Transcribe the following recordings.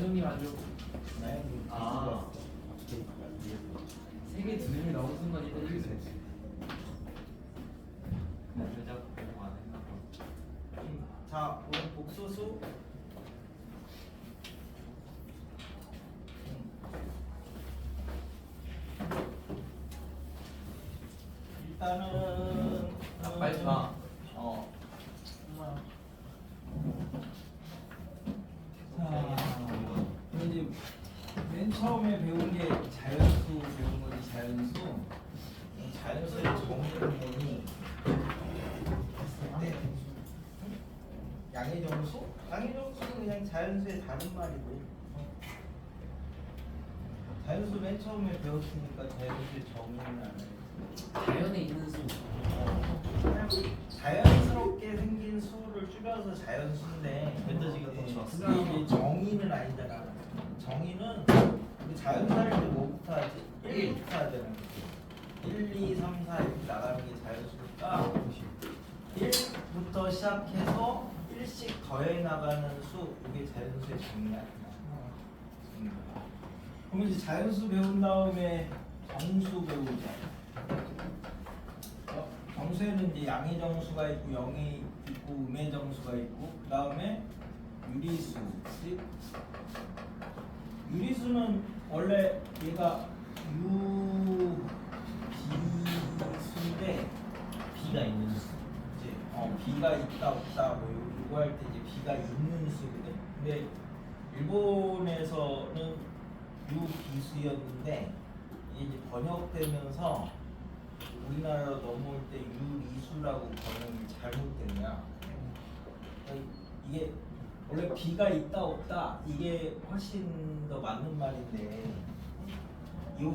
연웅님 아주 아. 세개 두 명이 나오는 순간 일단 이기게 됐네. 살짝 공부 안 했나? 자, 오늘 복소수 일단은 빨리 가. 자, 이제 맨 처음에 배운 게 자연수 배운 거지. 자연수. 자연수의 정의는 뭐니? 네. 양의 정수? 양의 정수는 그냥 자연수의 다른 말이고. 자연수 맨 처음에 배웠으니까 자연수의 정의는 알아요. 자연에 있는 수. 그냥 자연스럽게 생긴 수를 줄여서 자연수인데 멘트지가 더 좋았어. 그게 이제 정의는 아니잖아. 정의는 우리 자연수 할 때 뭐부터 하지? 1부터 하잖아. 1, 2, 3, 4 이렇게 나가는 게 자연수니까 1부터 시작해서 1씩 더해 나가는 수, 이게 자연수의 정의야. 그럼 이제 자연수 배운 다음에 정수 배우자. 정수에는 이제 양의 정수가 있고 영이 있고 음의 정수가 있고 그 다음에 유리수. 그치? 유리수는 원래 얘가 비수인데 B가 있는 수. 이제 비가 있다 없다 뭐 이거 할 때 이제 비가 있는 수거든. 근데 일본에서는 유비수였는데 이게 이제 번역되면서 우리나라로 넘어올 때 유리수라고 번역이 잘못된 거야. 이게 원래 비가 있다 없다 이게 훨씬 더 맞는 말인데 요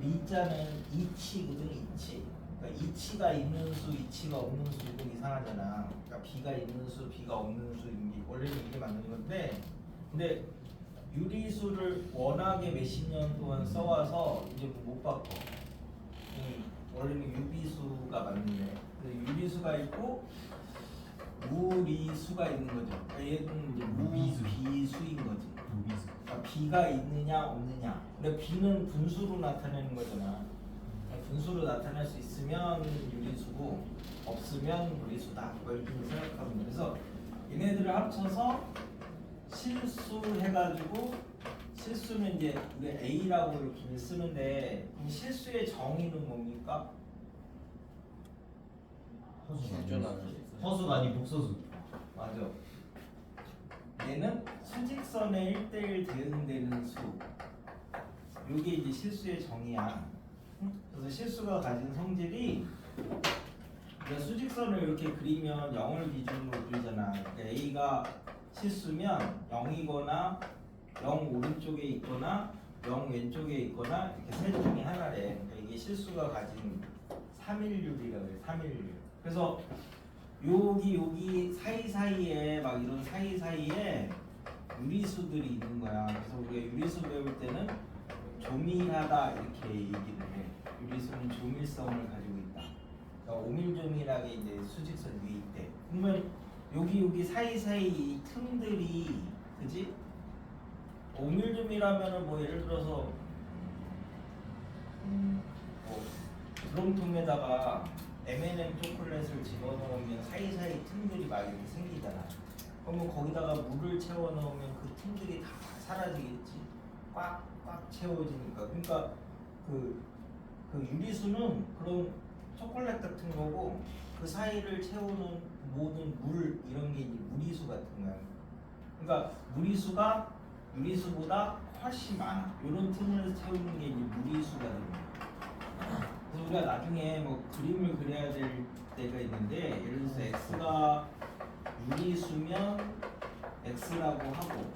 리자는 이치거든. 이치. 그러니까 이치가 있는 수, 이치가 없는 수도 이상하잖아. 그러니까 비가 있는 수, 비가 없는 수인 게 원래는 이게 맞는 건데, 근데 유리수를 워낙에 몇십 년 동안 써와서 이제 못 바꿔. 원래는 유비수가 맞는데, 근데 유리수가 있고 무리수가 있는 거죠. 그러니까 얘는 이제 무비수인 거지. 무비수. 그러니까 비가 있느냐 없느냐. 근데 비는 분수로 나타내는 거잖아. 분수로 나타낼 수 있으면 유리수고 없으면 무리수다. 뭐 이렇게 생각하면 돼. 그래서 얘네들을 합쳐서 실수 해가지고 실수는 이제 우리 A라고 이렇게 쓰는데 그럼 실수의 정의는 뭡니까? 허수가 아닌 복소수. 맞아. 얘는 수직선의 1대1 대응되는 수. 요게 이제 실수의 정의야. 그래서 실수가 가진 성질이 그러니까 수직선을 이렇게 그리면 0을 기준으로 그리잖아. 그러니까 A가 실수면 0이거나 0 오른쪽에 있거나 0 왼쪽에 있거나 이렇게 셋 중에 하나래. 그러니까 이게 실수가 가진 3일률이라고 해요. 3일률. 그래서 여기 사이사이에 막 이런 사이사이에 유리수들이 있는 거야. 그래서 우리가 유리수 배울 때는 조밀하다 이렇게 얘기를 해. 유리수는 조밀성을 가지고 있다. 그러니까 오밀조밀하게 이제 수직선 위에 있대. 그러면 여기 사이사이 이 틈들이 그지? 오밀조밀하면은 뭐 예를 들어서 뭐 드럼통에다가 M&M 초콜릿을 집어넣으면 사이사이 틈들이 막 이렇게 생기잖아. 그러면 거기다가 물을 채워 넣으면 그 틈들이 다 사라지겠지. 꽉 채워지니까. 그러니까 그 유리수는 그런 초콜릿 같은 거고 그 사이를 채우는 모든 물 이런 게 이제 무리수 같은 거야. 그러니까 무리수가 유리수보다 훨씬 많아. 이런 틈을 채우는 게 이제 무리수가 되는 거야. 그래서 우리가 나중에 뭐 그림을 그려야 될 때가 있는데 예를 들어서 x가 유리수면 x라고 하고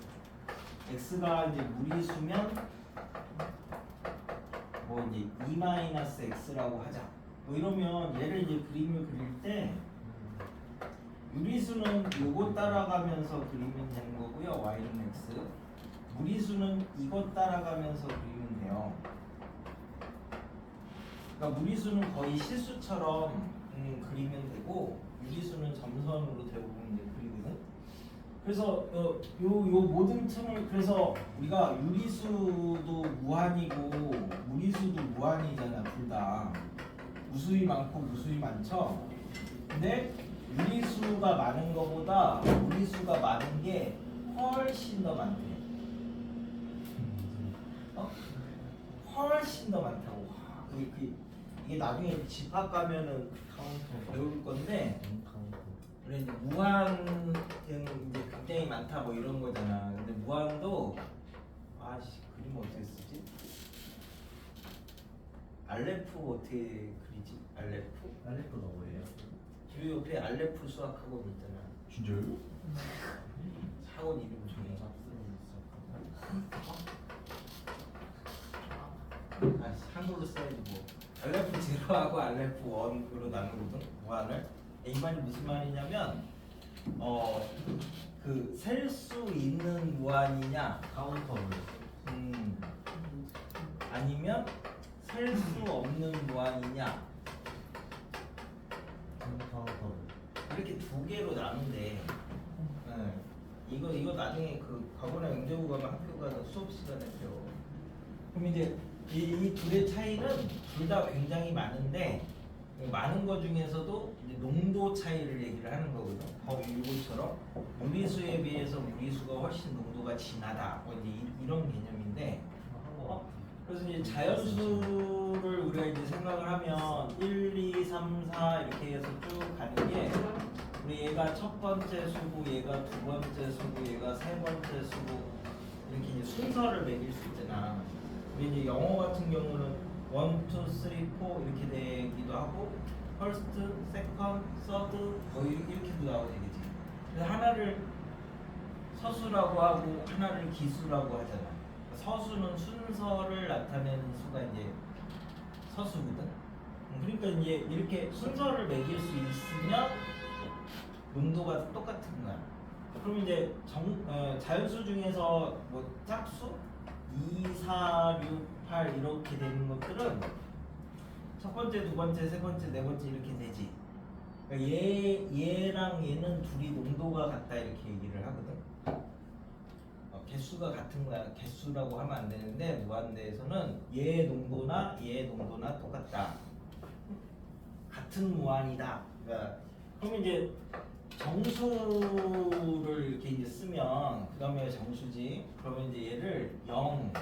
x가 이제 무리수면 뭐 이제 2-x라고 하자. 뭐 이러면 얘를 이제 그림을 그릴 때 유리수는 요거 따라가면서 그리면 되는 거고요. y는 x. 무리수는 이것 따라가면서 그리면 돼요. 그러니까 무리수는 거의 실수처럼 그리면 되고 유리수는 점선으로 대부분 이제 그리거든. 그래서 요 모든 층을 그래서 우리가 유리수도 무한이고 무리수도 무한이잖아 둘 다. 무수히 많고 무수히 많죠. 근데 유리수가 많은 것보다 무리수가 많은 게 훨씬 더 많대. 훨씬 더 많다고. 이게 나중에 집합 가면은 배울 건데. 그래 이제 무한은 이제 굉장히 많다 뭐 이런 거잖아. 근데 무한도 아씨 그림 어떻게 쓰지? 알레프 어떻게 그리지? 알레프? 알레프가 뭐예요? 그 옆에 알레프 수학학원 있잖아. 진짜요? 학원 이름 중에. 아 한글로 써야지 뭐. 알레프 제로하고 알레프 원으로 나누거든 무한을. 이 말이 무슨 말이냐면 그 셀 수 있는 무한이냐 카운터를. 아니면 셀 수 없는 무한이냐 카운터를. 이렇게 두 개로 나눈대. 이거 나중에 그 과거나 영재고 가면 학교 가서 수업 시간에 배워. 그럼 이제 이 둘의 차이는 둘 다 굉장히 많은데 많은 것 중에서도 이제 농도 차이를 얘기를 하는 거거든. 이거처럼 무리수에 비해서 무리수가 훨씬 농도가 진하다. 뭐 이제 이런 개념인데. 그래서 이제 자연수를 우리가 이제 생각을 하면 1, 2, 3, 4 이렇게 해서 쭉 가는 게 우리 얘가 첫 번째 수고, 얘가 두 번째 수고, 얘가 세 번째 수고 이렇게 이제 순서를 매길 수 있잖아. 우리 이제 영어 같은 경우는 1, 2, 3, 4 이렇게 되기도 하고 first, second, third 뭐 이렇게도 나오게 되지. 그래서 하나를 서수라고 하고 하나를 기수라고 하잖아. 서수는 순서를 나타내는 수가 이제 서수거든. 그러니까 이제 이렇게 순서를 매길 수 있으면 농도가 똑같은 거야. 그럼 이제 자연수 중에서 뭐 짝수 2, 4, 6, 8 이렇게 되는 것들은 첫 번째, 두 번째, 세 번째, 네 번째 이렇게 되지. 그러니까 얘랑 얘는 둘이 농도가 같다 이렇게 얘기를 하거든. 개수가 같은 거야. 개수라고 하면 안 되는데 무한대에서는 얘 농도나 얘 농도나 똑같다. 같은 무한이다. 그러니까 그럼 이제 정수를 이렇게 이제 쓰면 그 다음에 정수지. 그러면 이제 얘를 0,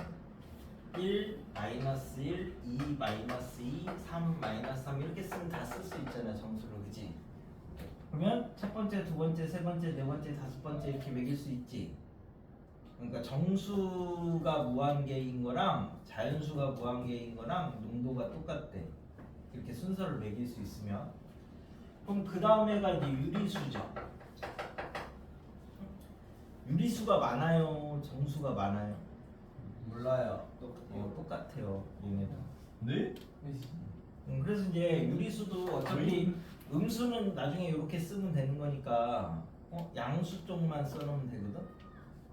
1, 마이너스 1, 2, 마이너스 2, 3, 마이너스 3 이렇게 쓰면 다 쓸 수 있잖아 정수로. 그지? 그러면 첫 번째, 두 번째, 세 번째, 네 번째, 다섯 번째 이렇게 매길 수 있지. 그러니까 정수가 무한계인 거랑 자연수가 무한계인 거랑 농도가 똑같대. 이렇게 순서를 매길 수 있으면. 그럼 그 다음에가 이제 유리수죠. 유리수가 많아요? 정수가 많아요? 몰라요. 똑같아요. 얘네들. 네? 그래서 이제 유리수도 어차피 음수는 나중에 이렇게 쓰면 되는 거니까 양수 쪽만 써놓으면 되거든.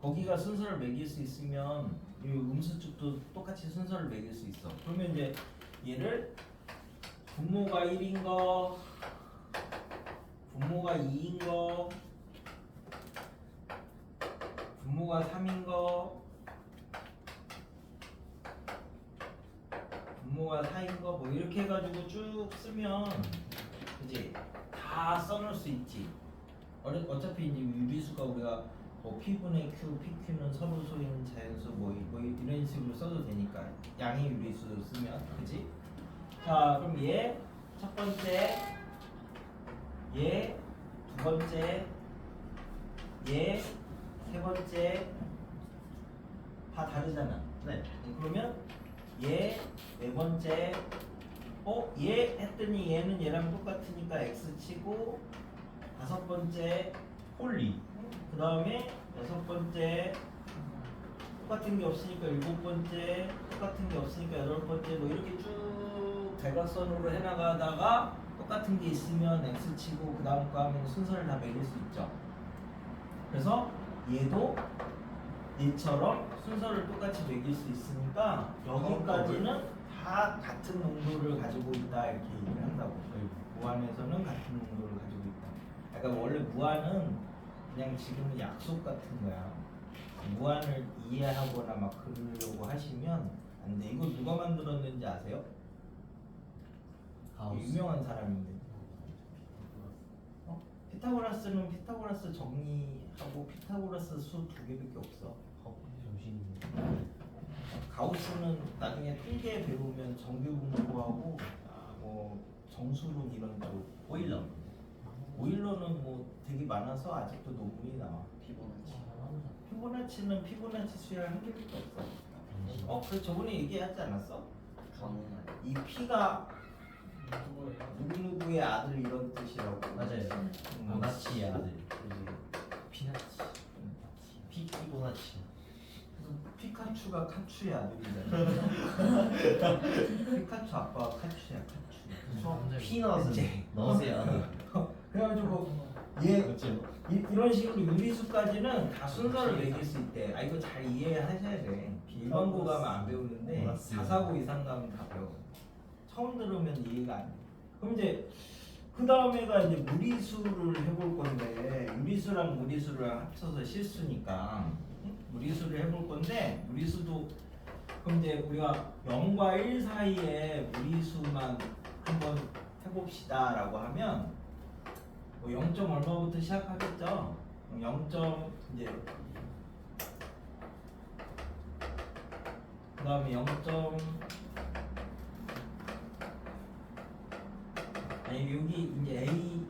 거기가 순서를 매길 수 있으면 이 음수 쪽도 똑같이 순서를 매길 수 있어. 그러면 이제 얘를 분모가 1인 거, 분모가 2인 거, 분모가 3인 거, 분모가 4인 거 뭐 이렇게 해가지고 쭉 쓰면 이제 다 써놓을 수 있지. 어차피 이제 유리수가 우리가 뭐 P분의 Q, PQ는 서로 소인 자연수 뭐 이런 식으로 써도 되니까 양의 유리수 쓰면 그지? 자 그럼 얘 첫 번째, 얘 두 번째, 얘 세 번째 다 다르잖아. 네. 그러면 얘 네 번째 얘 했더니 얘는 얘랑 똑같으니까 X 치고 다섯 번째 홀리. 그 다음에 여섯 번째 똑같은 게 없으니까 일곱 번째 똑같은 게 없으니까 여덟 번째 뭐 이렇게 쭉 대각선으로 해나가다가 똑같은 게 있으면 X 치고 그 다음 거 하면 순서를 다 매길 수 있죠. 그래서 얘도 얘처럼 순서를 똑같이 매길 수 있으니까 여기까지는 다 같은 농도를 가지고 있다 이렇게 얘기를 한다고. 무한에서는 같은 농도를 가지고 있다. 그러니까 원래 무한은 그냥 지금은 약속 같은 거야. 무한을 이해하거나 막 그러려고 하시면 안 돼. 이거 누가 만들었는지 아세요? 유명한 사람인데. 피타고라스는 피타고라스 정리하고 피타고라스 수 두 개밖에 없어. 가우스는 나중에 통계 배우면 정규분포하고 뭐 정수론 이런 쪽. 오일러는 뭐 되게 많아서 아직도 논문이 나와. 피보나치는 피보나치 수열 한 개밖에 없어. 그래 저번에 얘기하지 않았어? 이 피가 누구누구의 아들 이런 뜻이라고. 맞아요. 보나치의 아들. 피나치. 피보나치. 피카츄가 카츄의 아들이잖아. 피카츄 아빠가 카츄야 카츄. 피 넣었어. 넣으세요. 그래가지고 얘 그렇죠. 이런 식으로 유리수까지는 다 순서를 매길 수 있대. 이거 잘 이해하셔야 돼. 일반고 가면 안 배우는데 몰랐어요. 4사고 이상 가면 다 배워. 처음 들으면 이해가 안 돼. 그럼 이제 그 다음에가 이제 무리수를 해볼 건데 유리수랑 무리수를 합쳐서 실수니까 무리수를 해볼 건데 무리수도 그럼 이제 우리가 0과 1 사이에 무리수만 한번 해봅시다라고 하면 뭐 0. 얼마부터 시작하겠죠? 0. 이제 그 다음에 0. 아니 여기 이제 A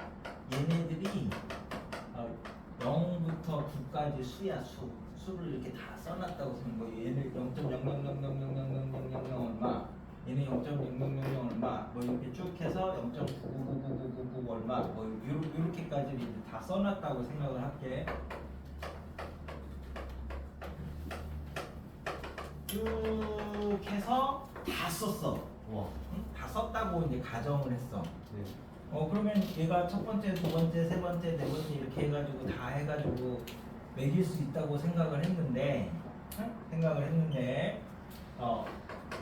얘네들이 0부터 9까지 수야 수를 이렇게 다 써놨다고 쓰는 거예요. 얘는 0.0000000000 얼마, 얘는 0.0000 얼마, 뭐 이렇게 쭉 해서 0.999999 얼마, 뭐 이렇게까지 이제 다 써놨다고 생각을 할게. 쭉 해서 다 썼어. 와. 응? 다 썼다고 이제 가정을 했어. 네. 그러면 얘가 첫 번째, 두 번째, 세 번째, 네 번째 이렇게 해가지고 다 해가지고 매길 수 있다고 생각을 했는데,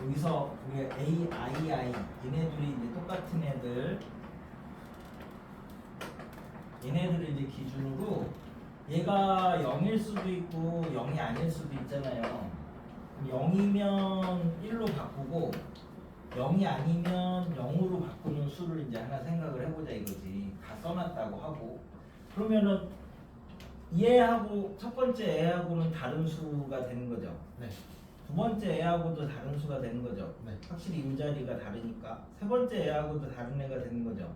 여기서 우리 A, I, I 얘네들이 이제 똑같은 얘네들을 이제 기준으로 얘가 0일 수도 있고 0이 아닐 수도 있잖아요. 0이면 1로 바꾸고 0이 아니면 0으로 바꾸는 수를 이제 하나 생각을 해보자 이거지. 다 써놨다고 하고 그러면은 얘하고 첫 번째 애하고는 다른 수가 되는 거죠. 네. 두 번째 애하고도 다른 수가 되는 거죠. 네. 확실히 이 자리가 다르니까 세 번째 애하고도 다른 애가 되는 거죠.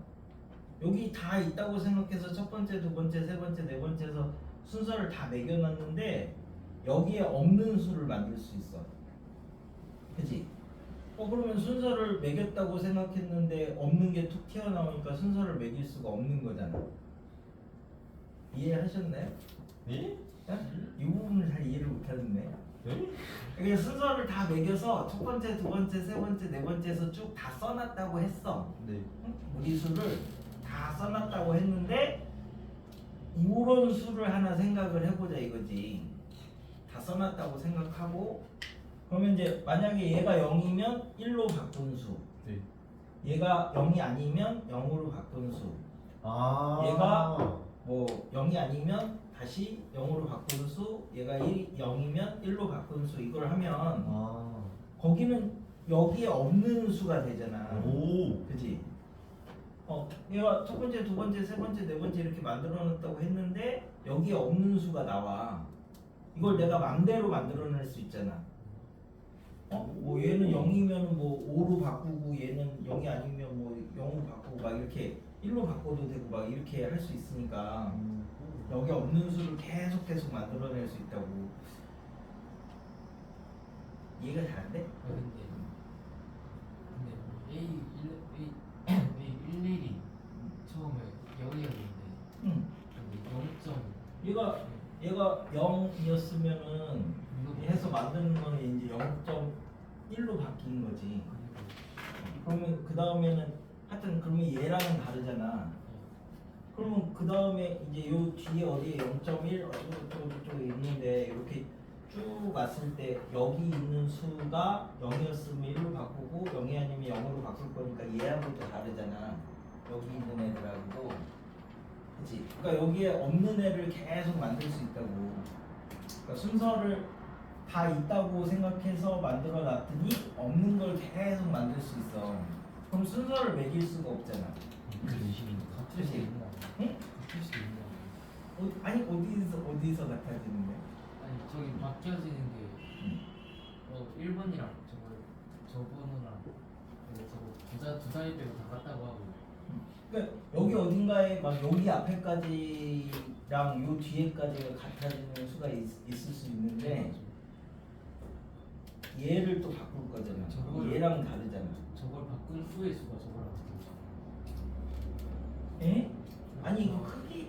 여기 다 있다고 생각해서 첫 번째, 두 번째, 세 번째, 네 번째에서 순서를 다 매겨놨는데 여기에 없는 수를 만들 수 있어. 그치? 그러면 순서를 매겼다고 생각했는데 없는 게 툭 튀어나오니까 순서를 매길 수가 없는 거잖아. 이해하셨나요? 네? 이 부분을 잘 이해를 못하는데. 네? 이게 순서를 다 매겨서 첫 번째, 두 번째, 세 번째, 네 번째에서 쭉 다 써놨다고 했어. 네. 무리수를 다 써놨다고 했는데 이런 수를 하나 생각을 해보자 이거지. 다 써놨다고 생각하고 그러면 이제 만약에 얘가 0이면 1로 바꾼 수, 네. 얘가 0이 아니면 0으로 바꾼 수, 얘가 뭐 0이 아니면 다시 0으로 바꾸는 수, 얘가 0이면 1로 바꾸는 수 이걸 하면 거기는 여기에 없는 수가 되잖아. 오. 그지? 얘가 첫 번째, 두 번째, 세 번째, 네 번째 이렇게 만들어 놨다고 했는데 여기에 없는 수가 나와. 이걸 내가 맘대로 만들어낼 수 있잖아. 뭐 얘는 0이면 뭐 5로 바꾸고 얘는 0이 아니면 뭐 0으로 바꾸고 막 이렇게 1로 바꿔도 되고 막 이렇게 할 수 있으니까 여기 없는 수를 계속 만들어낼 수 있다고. 이해가 잘 안 돼? 근데 A11이 처음에 0이었는데 응. 근데 0. 얘가 0이었으면은 해서 만드는 거는 이제 0.1로 바뀐 거지. 그러면 그 다음에는 하여튼 그러면 얘랑은 다르잖아. 그러면 그 다음에 이제 요 뒤에 어디에 0.1 어쩌고저쩌고 있는데 이렇게 쭉 왔을 때 여기 있는 수가 0이었으면 1로 바꾸고 0이 아니면 0으로 바꿀 거니까 얘하고도 다르잖아. 여기 있는 애들하고도. 그치? 그러니까 여기에 없는 애를 계속 만들 수 있다고. 그러니까 순서를 다 있다고 생각해서 만들어 놨더니 없는 걸 계속 만들 수 있어. 그럼 순서를 매길 수가 없잖아. 그 의심이 같을 수 있나? 응? 같을 수 있나? 아니 어디서 같아지는데? 아니 저기 바뀌어지는 게 1번이랑 저 번호랑 저거 두 자리 빼고 다 같다고 하고. 그러니까 여기 어딘가에 막 여기 앞에까지랑 요 뒤에까지가 같아지는 수가 있을 수 있는데 얘를 또 바꿀 거잖아. 얘랑 다르잖아. 저걸 바꾼 후의 수가 저거랑 같은 에? 아니 이거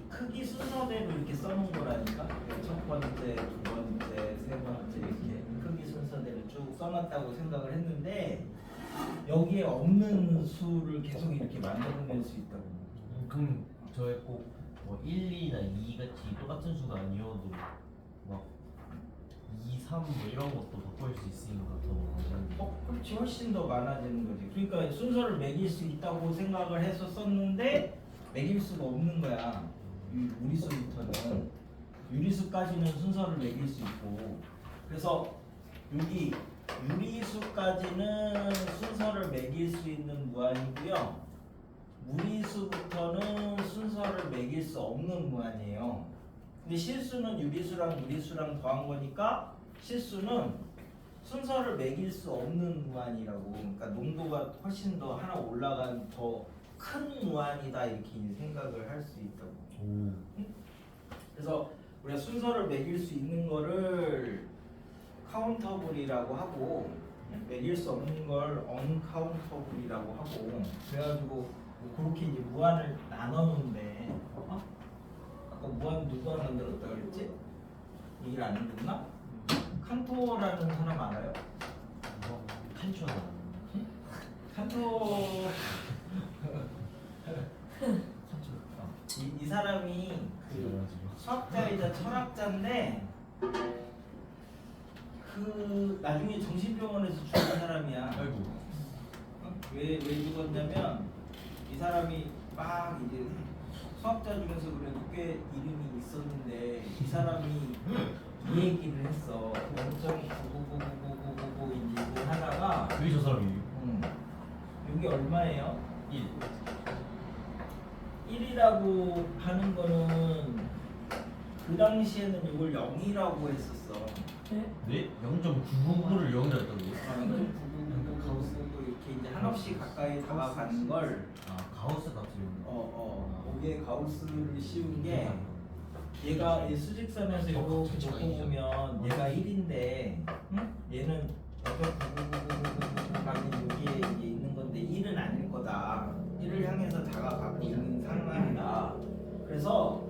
크기 순서대로 이렇게 써놓은 거라니까. 첫 번째, 두 번째, 세 번째 이렇게 크기 순서대로 쭉 써놨다고 생각을 했는데 여기에 없는 수를 계속 이렇게 만들어낼 수 있다고. 그럼 저의 꼭뭐 1, 2나 2 같이 똑같은 수가 아니어도 막 2, 3 뭐 이런 것도 바꿀 수 있으니까 더 그렇지 훨씬 더 많아지는 거지. 그러니까 순서를 매길 수 있다고 생각을 해서 썼는데 매길 수가 없는 거야. 무리수부터는 유리수까지는 순서를 매길 수 있고, 그래서 여기 유리수까지는 순서를 매길 수 있는 무한이고요. 무리수부터는 순서를 매길 수 없는 무한이에요. 근데 실수는 유리수랑 무리수랑 더한 거니까 실수는 순서를 매길 수 없는 무한이라고. 그러니까 농도가 훨씬 더 하나 올라간 더 큰 무한이다 이렇게 생각을 할 수 있다고. 응? 그래서 우리가 순서를 매길 수 있는 거를 카운터블이라고 하고 매길 수 없는 걸 언카운터블이라고 하고, 그래가지고 그렇게 이제 무한을 나눠 놓는데 아까 무한 누가 만들었다 그랬지? 얘기를 안 해줬나? 칸토라는 사람 알아요? 칸초나 칸토 이 사람이 그 수학자이자 철학자인데 그 나중에 정신병원에서 죽은 사람이야. 아이고. 왜 죽었냐면 이 사람이 막 이제 수학자 중에서 그래도 꽤 이름이 있었는데 이 사람이 이 얘기를 했어. 0.9999999 이제 이걸 하다가 그게 저 사람이에요? 여기 얼마예요? 1 1이라고 하는 거는 그 당시에는 이걸 0이라고 했었어. 네? 0.999를 0이라 했다고요? 0.99999 이렇게 이제 한없이 가까이 다가가는 걸 아 가우스 같은 거기에 가우스를 씌운 게 얘가 이 수직선에서 이렇게 놓고 보면 얘가 1인데 얘는 0.99999까지 여기에 이제 있는 건데 1은 아닐 거다. 1을 향해서 다가가고 있는 상황이다. 그래서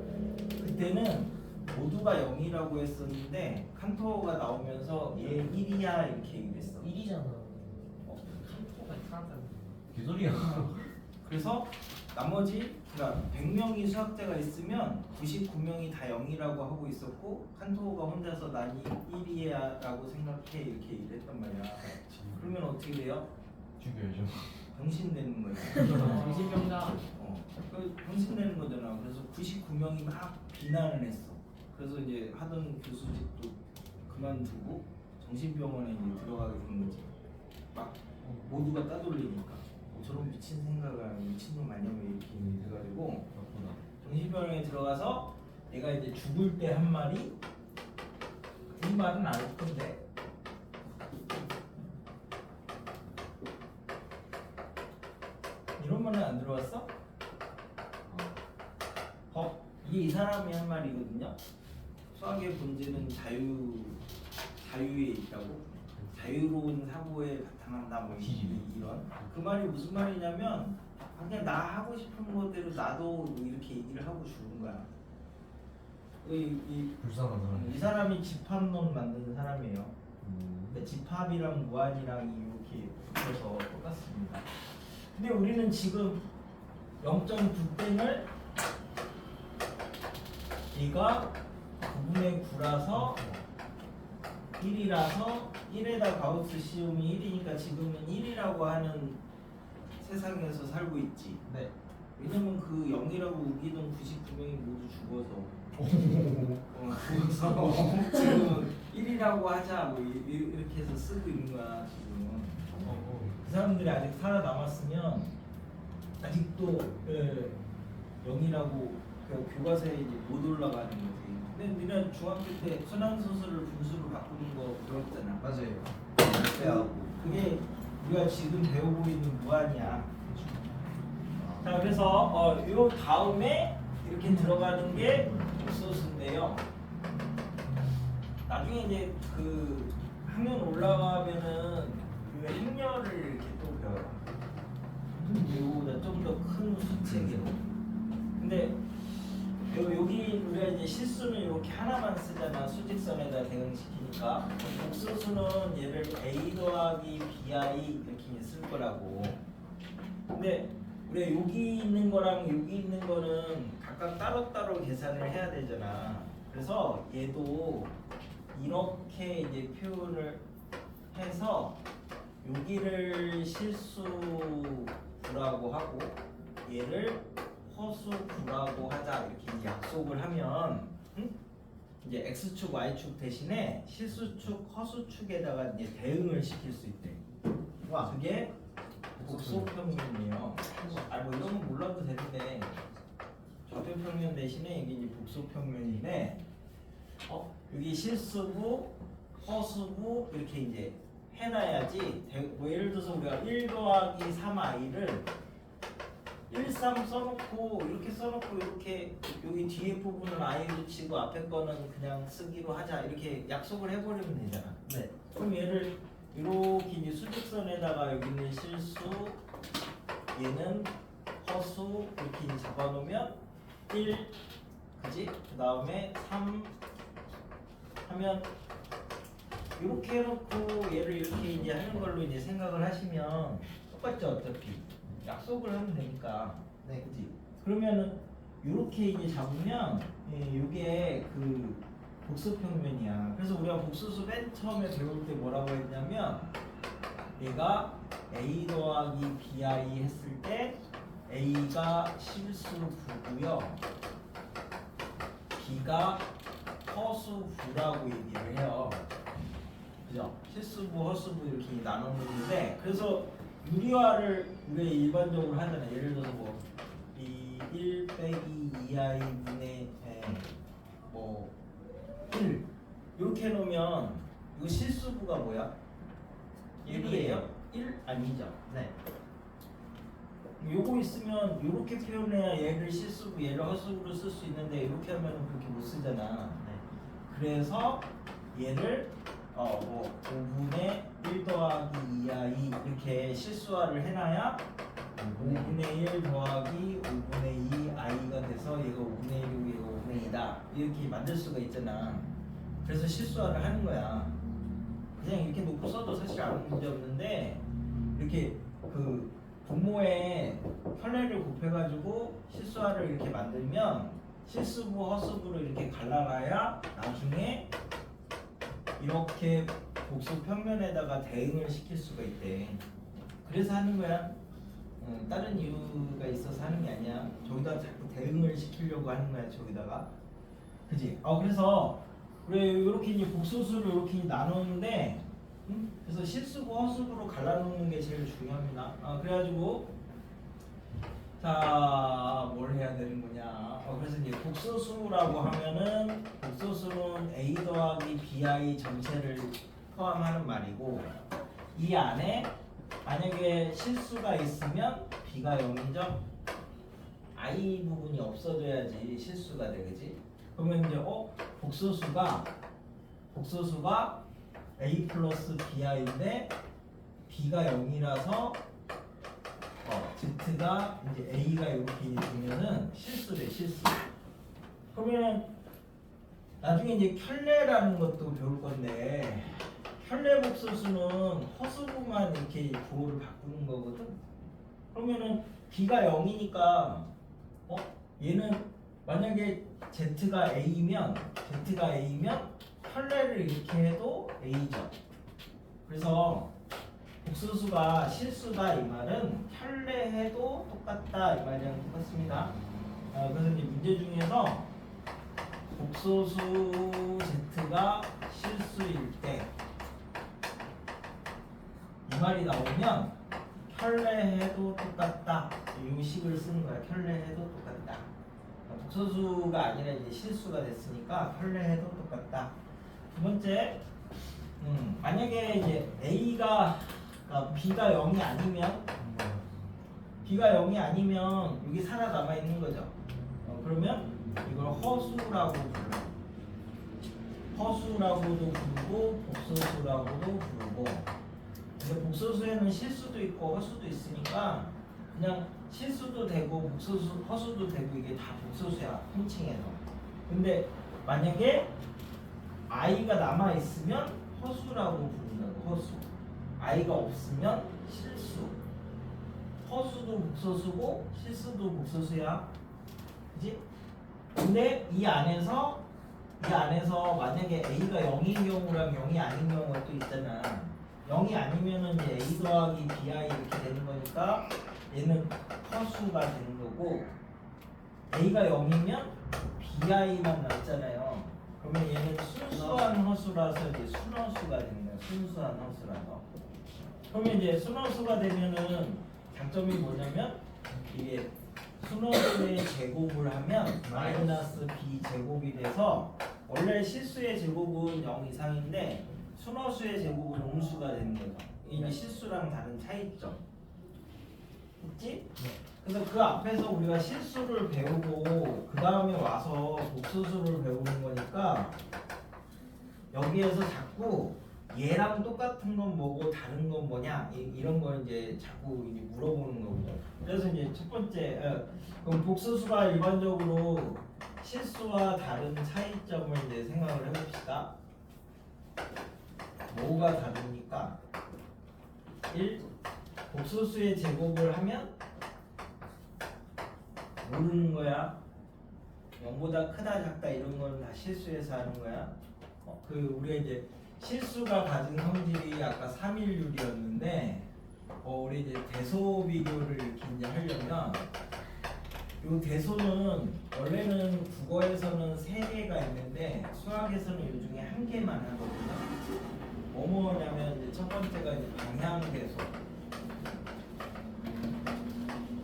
그때는 모두가 0이라고 했었는데 칸토가 나오면서 얘 1이야 이렇게 얘기를 했어. 1이잖아. 칸토가 이상하다. 개소리야. 그래서 나머지 그러니까 100명이 수학자가 있으면 99명이 다 0이라고 하고 있었고 칸토가 혼자서 난 1이야라고 생각해 이렇게 얘기를 했단 말이야. 그러면 어떻게 돼요? 죽여야죠. 병신 되는 거예요. 정신병자. 병신 되는 거잖아. 그래서 99명이 막 비난을 했어. 그래서 이제 하던 교수직도 그만두고 정신병원에 이제 들어가게 된 거지. 막 모두가 따돌리니까 저런 미친 생각을 하는 미친놈 아니야 이렇게 돼가지고 정신병원에 들어가서 내가 이제 죽을 때 한 말이 이 말은 안 할 건데 이런 말은 안 들어왔어? 이게 이 사람이 한 말이거든요. 수학의 본질은 자유에 있다고. 자유로운 사고에 바탕한다 뭐 이런 그 말이 무슨 말이냐면 그냥 나 하고 싶은 거대로 나도 이렇게 얘기를 하고 죽은 거야. 불쌍한 사람. 이 사람이 집합론 만드는 사람이에요. 근데 집합이랑 무한이랑 이렇게 붙여서 똑같습니다. 근데 우리는 지금 0.9땡을 얘가 9분의 9라서 1이라서 1에다 가우스 씌움이 1이니까 지금은 1이라고 하는 세상에서 살고 있지. 네. 왜냐면 그 0이라고 우기던 99명이 모두 죽어서 그래서 지금 1이라고 하자 뭐 이렇게 해서 쓰고 있는 거야 지금. 그 사람들이 아직 살아남았으면 아직도 0이라고 교과서에 이제 못 올라가는 거지. 근데 우리는 중학교 때 순환소수를 분수로 바꾸는 거 배웠잖아. 맞아요. 그게 우리가 지금 배우고 있는 무한이야. 자, 그래서 요 다음에 이렇게 들어가는 게 복소수인데요. 나중에 이제 그 학년 올라가면은 그 행렬을 이렇게 또 배워요. 이거보다 좀 더 큰 수체계로. 근데 여기 우리가 이제 실수는 이렇게 하나만 쓰잖아. 수직선에다 대응시키니까. 복소수는 얘를 a 더하기 bi 이렇게 쓸 거라고. 근데 우리가 여기 있는 거랑 여기 있는 거는 각각 따로따로 계산을 해야 되잖아. 그래서 얘도 이렇게 이제 표현을 해서 여기를 실수라고 하고 얘를 허수구라고 하자 이렇게 이제 약속을 하면 이제 x축 y축 대신에 실수축 허수축에다가 이제 대응을 시킬 수 있대. 와. 그게 복소평면이에요. 뭐 이런 건 몰라도 되는데 좌표평면 대신에 이게 이제 복소평면인데 여기 실수부 허수부 이렇게 이제 해놔야지. 뭐 예를 들어서 우리가 1 더하기 3i를 1, 3 써놓고 이렇게 써놓고 이렇게 여기 뒤에 부분은 i로 치고 앞에 거는 그냥 쓰기로 하자 이렇게 약속을 해버리면 되잖아. 네. 그럼 얘를 이렇게 이제 수직선에다가 여기는 실수, 얘는 허수 이렇게 이제 잡아놓으면 1, 그지? 그 다음에 3 하면 이렇게 해놓고 얘를 이렇게 이제 하는 걸로 이제 생각을 하시면 똑같죠 어차피 약속을 하면 되니까. 네. 그지? 그러면은 이렇게 이제 잡으면 이게 그 복수평면이야. 그래서 우리가 복수수 맨 처음에 배울 때 뭐라고 했냐면 얘가 a 더하기 bi 했을 때 a가 실수부고요 b가 허수부라고 얘기를 해요. 그죠? 실수부 허수부 이렇게 나눠놓는데 그래서 유리화를 우리가 일반적으로 하잖아. 예를 들어서 뭐 이 1 빼기 2i 분의 뭐 1 이렇게 해놓으면 이거 실수부가 뭐야? 1이에요? 1 아니죠? 네. 요거 있으면 이렇게 표현해야 얘를 실수부 얘를 허수부로 쓸 수 있는데 이렇게 하면 그렇게 못 쓰잖아. 네. 그래서 얘를 뭐 5분의 1 더하기 2i 이렇게 실수화를 해놔야 5분의 1 더하기 5분의 2i가 돼서 얘가 5분의 1이고 얘가 5분의 2다 이렇게 만들 수가 있잖아. 그래서 실수화를 하는 거야. 그냥 이렇게 놓고 써도 사실 아무 문제 없는데 이렇게 그 분모에 편례를 곱해가지고 실수화를 이렇게 만들면 실수부 허수부로 이렇게 갈라놔야 나중에 이렇게 복수 평면에다가 대응을 시킬 수가 있대. 그래서 하는 거야. 다른 이유가 있어서 하는 게 아니야. 저기다 자꾸 대응을 시키려고 하는 거야. 저기다가. 그지? 그래서 우리 이렇게 이제 복수수를 이렇게 나누는데, 그래서 실수부 허수부로 갈라놓는 게 제일 중요합니다. 그래가지고 자, 뭘 해야 되는 거냐? 그래서 이제 복소수라고 하면은 복소수는 a 더하기 bi 전체를 포함하는 말이고 이 안에 만약에 실수가 있으면 b가 0이죠? i 부분이 없어져야지 실수가 돼, 그지? 그러면 이제 복소수가 a 플러스 bi인데 b가 0이라서 z가 이제 a가 이렇게 되면은 실수래, 실수. 그러면 나중에 이제 켤레라는 것도 배울 건데 켤레 복소수는 허수부만 이렇게 부호를 바꾸는 거거든. 그러면은 b가 0이니까 얘는 만약에 z가 a면 켤레를 이렇게 해도 a죠. 그래서 복소수가 실수다 이 말은 편례해도 똑같다 이 말이랑 똑같습니다. 그래서 이제 문제 중에서 복소수 z가 실수일 때 이 말이 나오면 편례해도 똑같다 이 식을 쓰는 거야. 편례해도 똑같다. 복소수가 아니라 이제 실수가 됐으니까 편례해도 똑같다. 두 번째, 만약에 이제 A가 B가 0이 아니면 B가 0이 아니면 여기 살아남아 있는 거죠. 그러면 이걸 허수라고 불러. 허수라고도 부르고 복소수라고도 부르고. 근데 복소수에는 실수도 있고 허수도 있으니까 그냥 실수도 되고 복소수, 허수도 되고 이게 다 복소수야 통칭해서. 근데 만약에 I가 남아 있으면 허수라고 부른다고. 허수. I가 없으면 실수. 허수도 복소수고 실수도 복소수야. 그지? 근데 이 안에서 만약에 A가 0인 경우랑 0이 아닌 경우가 또 있잖아. 0이 아니면은 이제 A 더하기 BI 이렇게 되는 거니까 얘는 허수가 되는 거고, A가 0이면 BI만 남잖아요. 그러면 얘는 순수한 허수라서 이제 순허수가 되는 거야. 순수한 허수라서. 그러면 이제 순허수가 되면은 장점이 뭐냐면 이게 순허수의 제곱을 하면 마이너스 B 제곱이 돼서 원래 실수의 제곱은 0 이상인데 순허수의 제곱은 음수가 되는 거죠. 이게 실수랑 다른 차이점. 있지? 그래서 그 앞에서 우리가 실수를 배우고 그 다음에 와서 복소수를 배우는 거니까 여기에서 자꾸 얘랑 똑같은 건 뭐고 다른 건 뭐냐 이런 걸 이제 자꾸 이제 물어보는 거거든요. 그래서 이제 첫 번째 그럼 복소수가 일반적으로 실수와 다른 차이점을 이제 생각을 해봅시다. 뭐가 다릅니까? 1. 복소수의 제곱을 하면 모르는 거야. 0보다 크다 작다 이런 건 다 실수해서 하는 거야. 그 우리가 이제 실수가 가진 성질이 아까 3일률이었는데 우리 이제 대소 비교를 이렇게 이제 하려면 요 대소는 원래는 국어에서는 3개가 있는데 수학에서는 요 중에 1개만 하거든요. 뭐냐면 이제 첫 번째가 이제 방향 대소.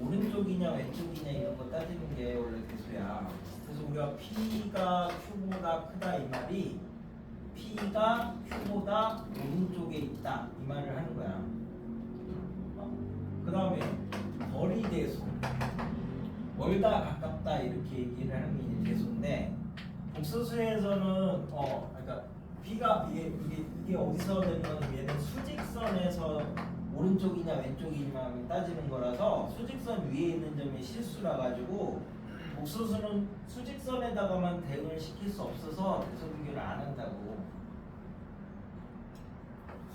오른쪽이냐 왼쪽이냐 이런 거 따지는 게 원래 대소야. 그래서 우리가 P가 Q보다 크다 이 말이 P가 Q보다 오른쪽에 있다 이 말을 하는 거야. 그 다음에 거리 대소. 멀다 가깝다 이렇게 얘기를 하는 게 이제 대소인데 복소수에서는 그러니까 P가 이게 어디서 되는 거는 얘는 수직선에서 오른쪽이냐 왼쪽이냐 따지는 거라서 수직선 위에 있는 점이 실수라 가지고 복소수는 수직선에다가만 대응을 시킬 수 없어서 대소 비교를 안 한다고.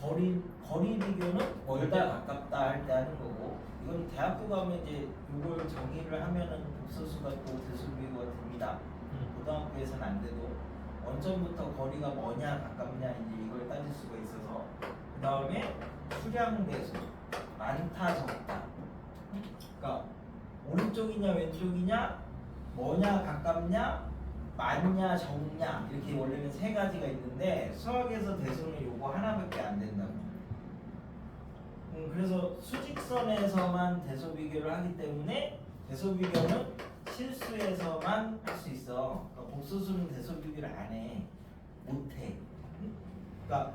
거리 비교는 멀다 가깝다 할 때 하는 거고, 이건 대학교 가면 이제 이걸 정의를 하면은 복소수가 또 대소 비교가 됩니다. 고등학교에서는 안 돼도 원점부터 거리가 뭐냐 가깝냐 이제 이걸 따질 수가 있어서. 그 다음에 수량 대소, 많다 적다. 그러니까 오른쪽이냐 왼쪽이냐, 뭐냐 가깝냐, 많냐 적냐 이렇게 원래는 3가지가 있는데 수학에서 대소는 요거 하나밖에 안 된다고. 그래서 수직선에서만 대소 비교를 하기 때문에 대소 비교는 실수에서만 할 수 있어. 그러니까 복소수는 대소 비교를 안 해, 못 해. 그러니까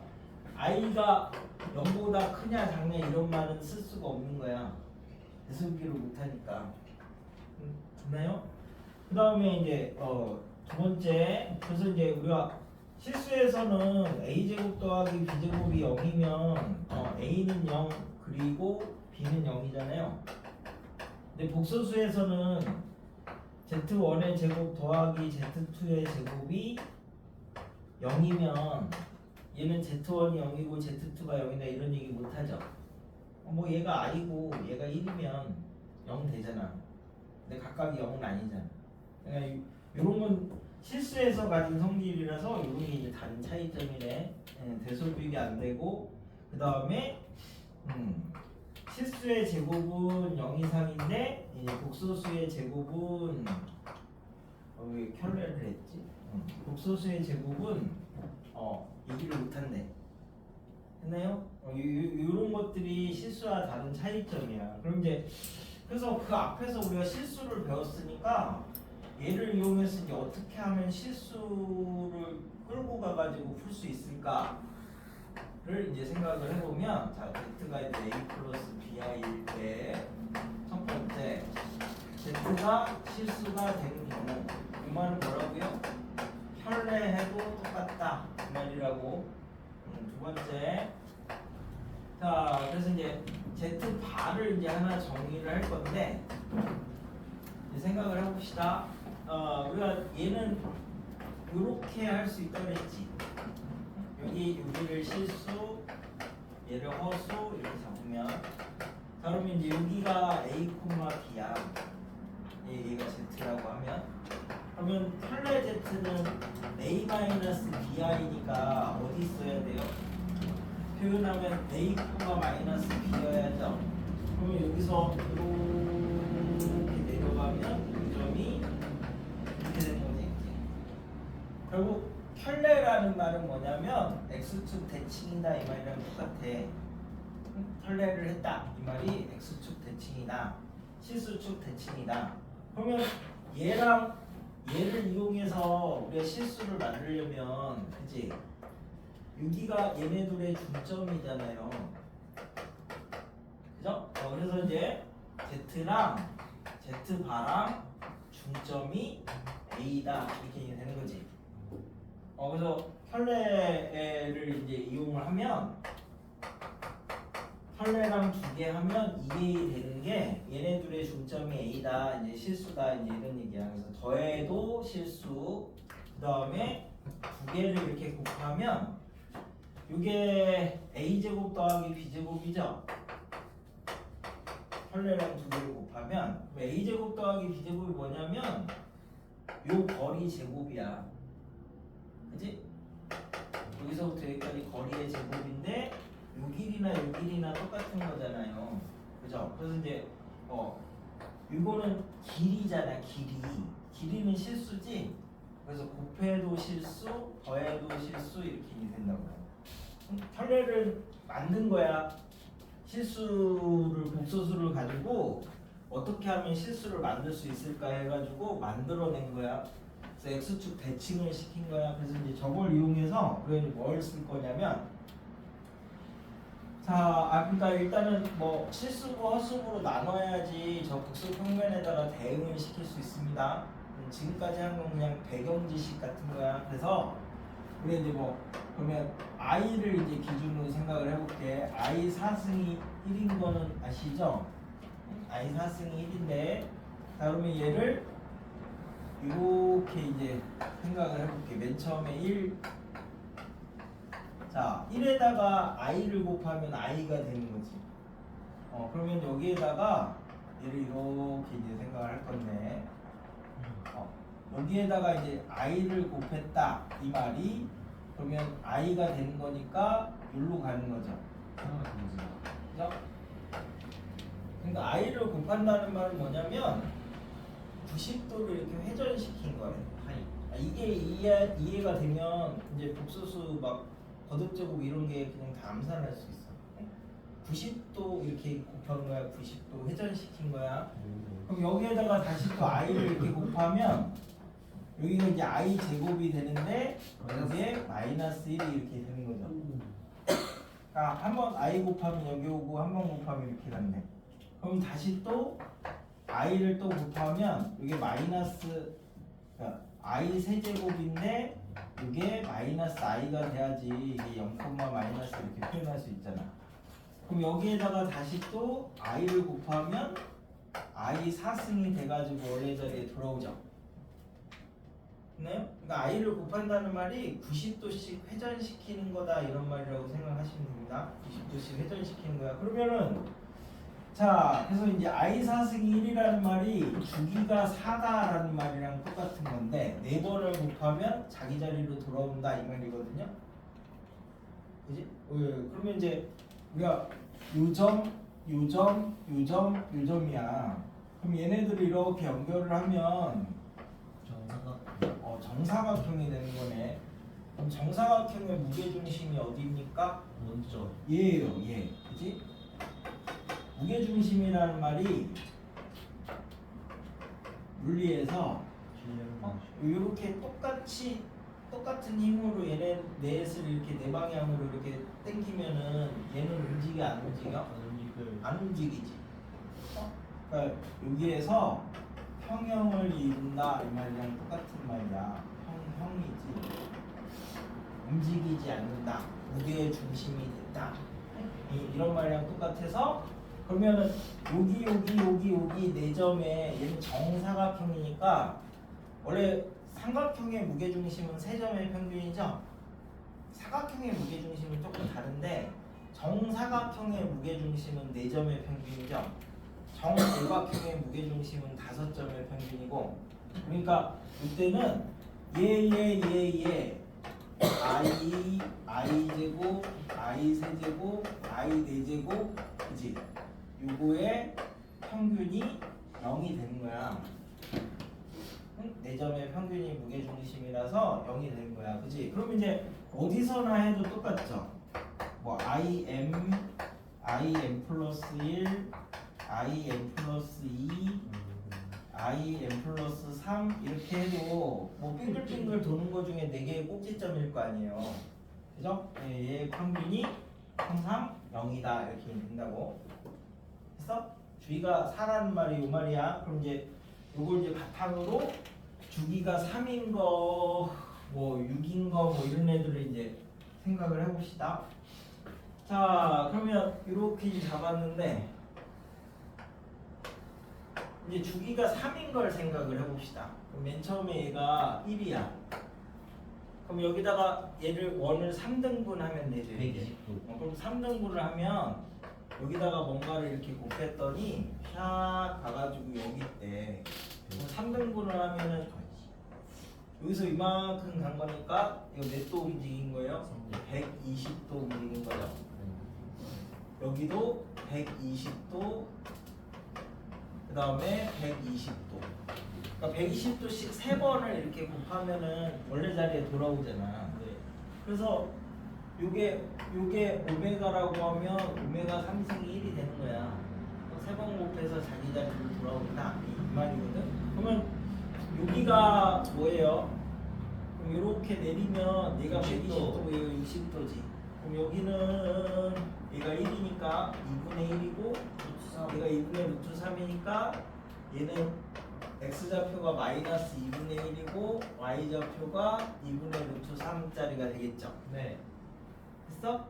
I가 0보다 크냐 작냐 이런 말은 쓸 수가 없는 거야. 대소 비교를 못 하니까. 됐나요? 그 다음에 이제 두 번째, 그래서 이제 우리가 실수에서는 a제곱 더하기 b제곱이 0이면 a는 0 그리고 b는 0이잖아요. 근데 복소수에서는 z1의 제곱 더하기 z2의 제곱이 0이면 얘는 z1이 0이고 z2가 0이다 이런 얘기 못하죠. 뭐 얘가 i고 얘가 1이면 0 되잖아. 근데 각각이 0은 아니잖아. 그러니까 이런 건 실수에서 가진 성질이라서 이런 게 이제 다른 차이점이네. 대소 비교 안 되고, 그 다음에 실수의 제곱은 0 이상인데 이제 복소수의 제곱은 왜 켤레를 했지? 복소수의 제곱은 얘기를 못한대. 했나요? 이런 것들이 실수와 다른 차이점이야. 그럼 이제 그래서 그 앞에서 우리가 실수를 배웠으니까 얘를 이용해서 이제 어떻게 하면 실수를 끌고 가가지고 풀 수 있을까를 이제 생각을 해보면, 자 z가 이제 a 플러스 bi일 때 첫 번째 z가 실수가 되는 경우, 이 말은 뭐라고요? 켤레해도 똑같다 이 말이라고. 두 번째, 자 그래서 이제 z 바를 이제 하나 정의를 할 건데 이제 생각을 해봅시다. 우리가 얘는 이렇게 할 수 있다고 했지. 여기를 실수, 얘를 허수 이렇게 잡으면, 자 그러면 이제 여기가 a, b야. 얘가 z라고 하면, 그러면 켤레 z는 a-bi니까 어디 써야 돼요? 표현하면 a, b여야죠. 그러면 여기서 이렇게 내려가면 이 점이 이렇게 되는 거지. 결국 켤레라는 말은 뭐냐면 x축 대칭이다 이 말이랑 똑같아. 켤레를 했다 이 말이 x축 대칭이다, 실수축 대칭이다. 그러면 얘랑 얘를 이용해서 우리가 실수를 만들려면, 그치? 여기가 얘네들의 중점이잖아요. 그죠? 그래서 이제 z랑 z바랑 중점이 a다 이렇게 되는 거지. 그래서 켤레를 이제 이용을 하면, 켤레랑 두 개 하면 2a 되는 게 얘네들의 중점이 a다, 이제 실수다, 이제 이런 얘기야. 그래서 더해도 실수, 그 다음에 두 개를 이렇게 곱하면 이게 a 제곱 더하기 b 제곱이죠. 켤레랑 두 개를 곱하면 a 제곱 더하기 b 제곱이 뭐냐면 요 거리 제곱이야. 그지? 여기서부터 여기까지 거리의 제곱인데 요 길이나 요 길이나 똑같은 거잖아요. 그죠? 그래서 이제 이거는 길이잖아. 길이는 실수지. 그래서 곱해도 실수, 더해도 실수 이렇게 된다고요. 켤레를 만든 거야. 실수를, 복소수를 가지고 어떻게 하면 실수를 만들 수 있을까 해가지고 만들어낸 거야. 그래서 x축 대칭을 시킨 거야. 그래서 이제 저걸 이용해서 우리가 이제 뭘 쓸 거냐면, 자, 그러니까 일단은 뭐 실수고 허수고로 나눠야지 저 복수 평면에다가 대응을 시킬 수 있습니다. 지금까지 한 건 그냥 배경 지식 같은 거야. 그래서 우리 이제 뭐 그러면 i를 이제 기준으로 생각을 해볼게. i 4승이 1인 거는 아시죠? i 4승이 1인데, 자 그러면 얘를 이렇게 이제 생각을 해볼게. 맨 처음에 1, 자 1에다가 i를 곱하면 i가 되는 거지. 그러면 여기에다가 얘를 이렇게 이제 생각을 할 건데, 여기에다가 이제 i를 곱했다 이 말이, 그러면 i가 되는 거니까 여기로 가는 거죠. 그죠? 그러니까 i를 곱한다는 말은 뭐냐면 90도를 이렇게 회전시킨 거예요. 이게 이해가 되면 이제 복소수 막 거듭제곱 이런 게 그냥 다 암산할 수 있어. 90도 이렇게 곱한 거야. 90도 회전시킨 거야. 그럼 여기에다가 다시 또 i를 이렇게 곱하면 여기가 이제 i 제곱이 되는데 여기에 마이너스 1이 이렇게 되는 거죠. 그러니까 한번 i 곱하면 여기 오고 한 번 곱하면 이렇게 갔네. 그럼 다시 또 i를 또 곱하면 이게 마이너스, 그러니까 i 세제곱인데 이게 마이너스 i가 돼야지 이게 0, 마이너스 이렇게 표현할 수 있잖아. 그럼 여기에다가 다시 또 i를 곱하면 i 4승이 돼가지고 원래 자리에 돌아오죠. 네? 그러니까 i를 곱한다는 말이 90도씩 회전시키는 거다 이런 말이라고 생각하시면 됩니다. 90도씩 회전시키는 거야. 그러면은 자, 그래서 이제 i 4승이 1이라는 말이 주기가 4다라는 말이랑 똑같은 건데 4번을 곱하면 자기 자리로 돌아온다 이 말이거든요. 그지? 그러면 이제 우리가 요점, 요점, 요점, 요점이야. 그럼 얘네들을 이렇게 연결을 하면 정사각형이 되는 거네. 그럼 정사각형의 무게중심이 어디입니까? 먼저 얘예요, 얘. 그지? 무게중심이라는 말이 물리에서 이렇게 똑같은 힘으로 얘네 넷을 이렇게 네 방향으로 이렇게 당기면은 얘는 움직여 안 움직여? 안 움직이지. 그러니까 여기에서 평형을 이룬다 이 말이랑 똑같은 말이야. 형이지. 움직이지 않는다. 무게의 중심이 된다. 이런 말이랑 똑같아서 그러면은 여기 네 점에 얘는 정사각형이니까 원래 삼각형의 무게중심은 세 점의 평균이죠. 사각형의 무게중심은 조금 다른데 정사각형의 무게중심은 네 점의 평균이죠. 정오각형의 무게중심은 5점의 평균이고 그러니까 이때는 얘 I 제곱, I 세제곱, I 네제곱 그지? 요거의 평균이 0이 되는 거야. 네 점의 평균이 무게중심이라서 0이 되는 거야. 그지? 그럼 이제 어디서나 해도 똑같죠. 뭐 IM 플러스 1, IM 플러스 2, IM 플러스 3 이렇게 해도 뭐 빙글빙글 도는 거 중에 4개의 꼭지점일 거 아니에요. 그죠? 얘의 평균이 항상 0이다 이렇게 된다고 했어? 주기가 4라는 말이 요 말이야. 그럼 이제 요걸 이제 바탕으로 주기가 3인 거, 뭐 6인 거, 뭐 이런 애들을 이제 생각을 해봅시다. 자, 그러면 이렇게 잡았는데 이제 주기가 3인 걸 생각을 해봅시다. 그럼 맨 처음에 얘가 1이야. 그럼 여기다가 얘를 원을 3등분하면 되죠. 120도. 그럼 3등분을 하면 여기다가 뭔가를 이렇게 곱했더니 샥 가가지고 여기 있대. 그럼 3등분을 하면은 여기서 이만큼 간 거니까 이거 몇 도 움직인 거예요? 120도 움직인 거죠. 여기도 120도, 그 다음에 120도. 그러니까 120도씩 3번을 이렇게 곱하면은 원래 자리에 돌아오잖아. 그래서 요게 오메가라고 하면 오메가 3승이 1이 되는 거야. 3번 곱해서 자기 자리로 돌아온다 이 말이거든. 그러면 여기가 뭐예요? 그럼 이렇게 내리면 얘가 120도, 얘가 60도지. 그럼 여기는 얘가 1이니까 2분의 1이고 얘가 2분의 루트 3이니까 얘는 x좌표가 마이너스 2분의 1이고 y좌표가 2분의 루트 3짜리가 되겠죠. 네. 됐어?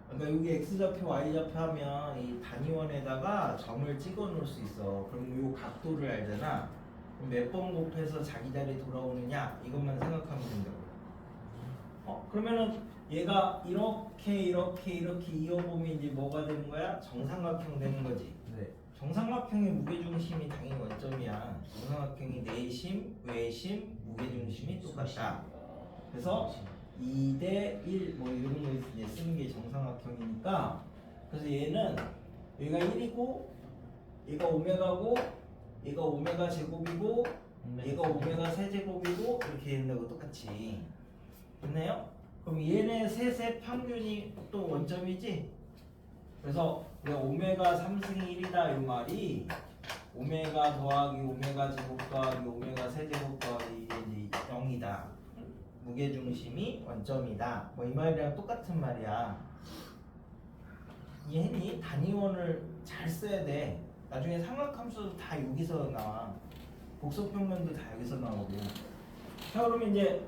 그러니까 여기 x좌표, y좌표 하면 이 단위원에다가 점을 찍어 놓을 수 있어. 그럼 요 각도를 알잖아. 그럼 몇 번 곱해서 자기 자리 돌아오느냐 이것만 생각하면 된다고. 그러면은 얘가 이렇게 이어보면 이제 뭐가 되는 거야? 정삼각형 되는 거지. 네. 정삼각형의 무게중심이 당연히 원점이야. 정삼각형이 내심, 외심, 무게중심이 똑같다. 그래서 2대 1 뭐 이런 거 이제 쓰는 게 정삼각형이니까 그래서 얘는 얘가 1이고 얘가 오메가고 얘가 오메가 제곱이고 얘가 오메가 세제곱이고 이렇게 된다고 똑같이 됐나요? 그럼 얘네 셋의 평균이 또 원점이지? 그래서 우리가 오메가 3승이 1이다 이 말이 오메가 더하기 오메가 제곱 더하기 오메가 세제곱 더하기 이제 0이다. 무게중심이 원점이다. 뭐 이 말이랑 똑같은 말이야. 이해했니? 단위원을 잘 써야 돼. 나중에 삼각함수도 다 여기서 나와. 복소평면도 다 여기서 나오고. 자, 그러면 이제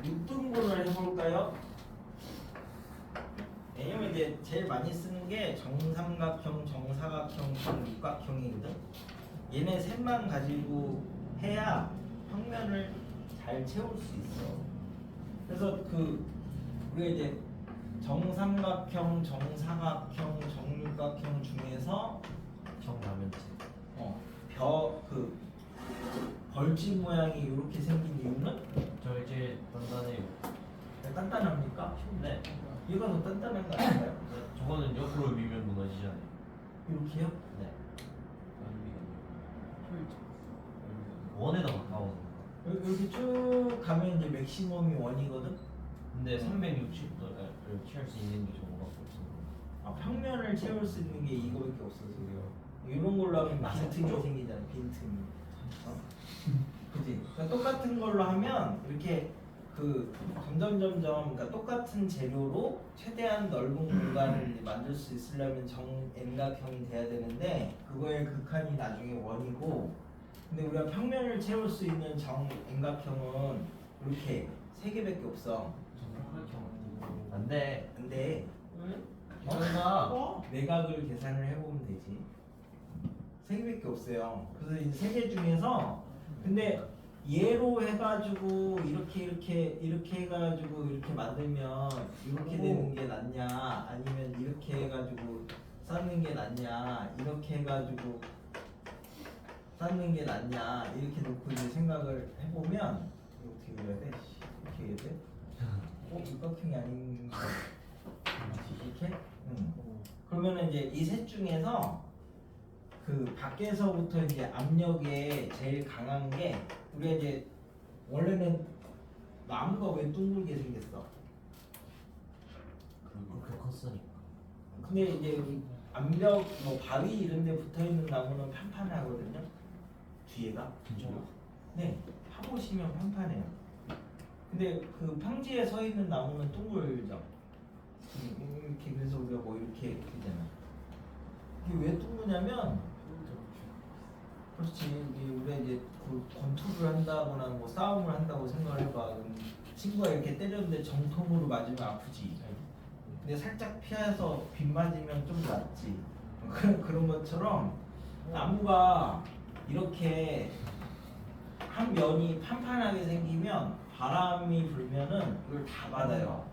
6등분을 해볼까요? 왜냐면 이제 제일 많이 쓰는 게 정삼각형, 정사각형, 정육각형이거든. 얘네 셋만 가지고 해야 평면을 잘 채울 수 있어. 그래서 우리가 이제 정삼각형, 정사각형, 정육각형 중에서 정라면체. 벌집 모양이 이렇게 생긴 이유는 저 이제 단단해요. 약간 단단합니까? 네. 얘가 더 단단한 거 아닌가요? 저거는 옆으로 밀면 무너지잖아요. 이렇게요? 네. 원에다 가까워. 여기 쭉 가면 이제 맥시멈이 원이거든? 근데 360도를 취할 수 있는 게 저거밖에 없어요. 아, 평면을 채울 수 있는 게 이거밖에 없어서 그래요. 이런 걸로 하면 빈틈이 생기잖아, 빈틈이. 어? 그지? 그러니까 똑같은 걸로 하면 이렇게 그 점점 그러니까 똑같은 재료로 최대한 넓은 공간을 이제 만들 수 있으려면 정엠각형이 돼야 되는데 그거의 극한이 나중에 원이고, 근데 우리가 평면을 채울 수 있는 정엠각형은 이렇게 세 개밖에 없어. 안 돼. 근데 저희가 내각을 계산을 해보면 되지. 세 개밖에 없어요. 그래서 이 세 개 중에서 근데 얘로 해가지고 이렇게 해가지고 이렇게 만들면 이렇게 되는 게 낫냐, 아니면 이렇게 해가지고 쌓는 게 낫냐, 이렇게 해가지고 쌓는 게 낫냐, 이렇게 놓고 이제 생각을 해보면 이거 어떻게 그려야 돼? 이렇게 해야 돼? 육각형이 아닌 거 이렇게? 응. 그러면은 이제 이 셋 중에서 그 밖에서부터 이제 압력에 제일 강한 게 우리가 이제 원래는 나무가 왜 둥글게 생겼어? 그렇게 컸으니까. 근데 이제 이 압력 뭐 바위 이런 데 붙어 있는 나무는 판판하거든요. 뒤에가. 진짜요? 네. 파보시면 판판해요. 근데 그 평지에 서 있는 나무는 둥글죠. 이렇게 그래서 우리가 뭐 이렇게 되잖아. 이게 왜 둥그냐면 그렇지. 이게 우리가 이제 그 권투를 한다거나 뭐 싸움을 한다고 생각을 해봐. 친구가 이렇게 때렸는데 정통으로 맞으면 아프지. 근데 살짝 피해서 빗 맞으면 좀 낫지. 그런 것처럼 나무가 이렇게 한 면이 판판하게 생기면 바람이 불면은 이걸 다 받아요.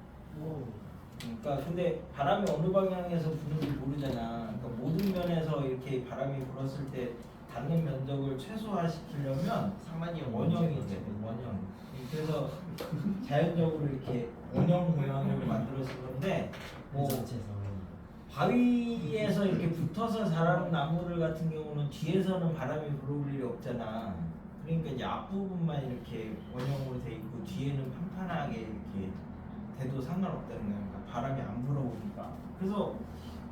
그러니까 근데 바람이 어느 방향에서 부는지 모르잖아. 그러니까 모든 면에서 이렇게 바람이 불었을 때 닿는 면적을 최소화시키려면 상만이 원형이 돼. 원형. 그래서 자연적으로 이렇게 원형 모양을 만들었을 건데 뭐 전체 상만이. 바위에서 이렇게 붙어서 자라는 나무들 같은 경우는 뒤에서는 바람이 불어올 일이 없잖아. 그러니까 이제 앞부분만 이렇게 원형으로 돼 있고 뒤에는 판판하게 이렇게 돼도 상관없다는 거야. 그러니까 바람이 안 불어오니까. 그래서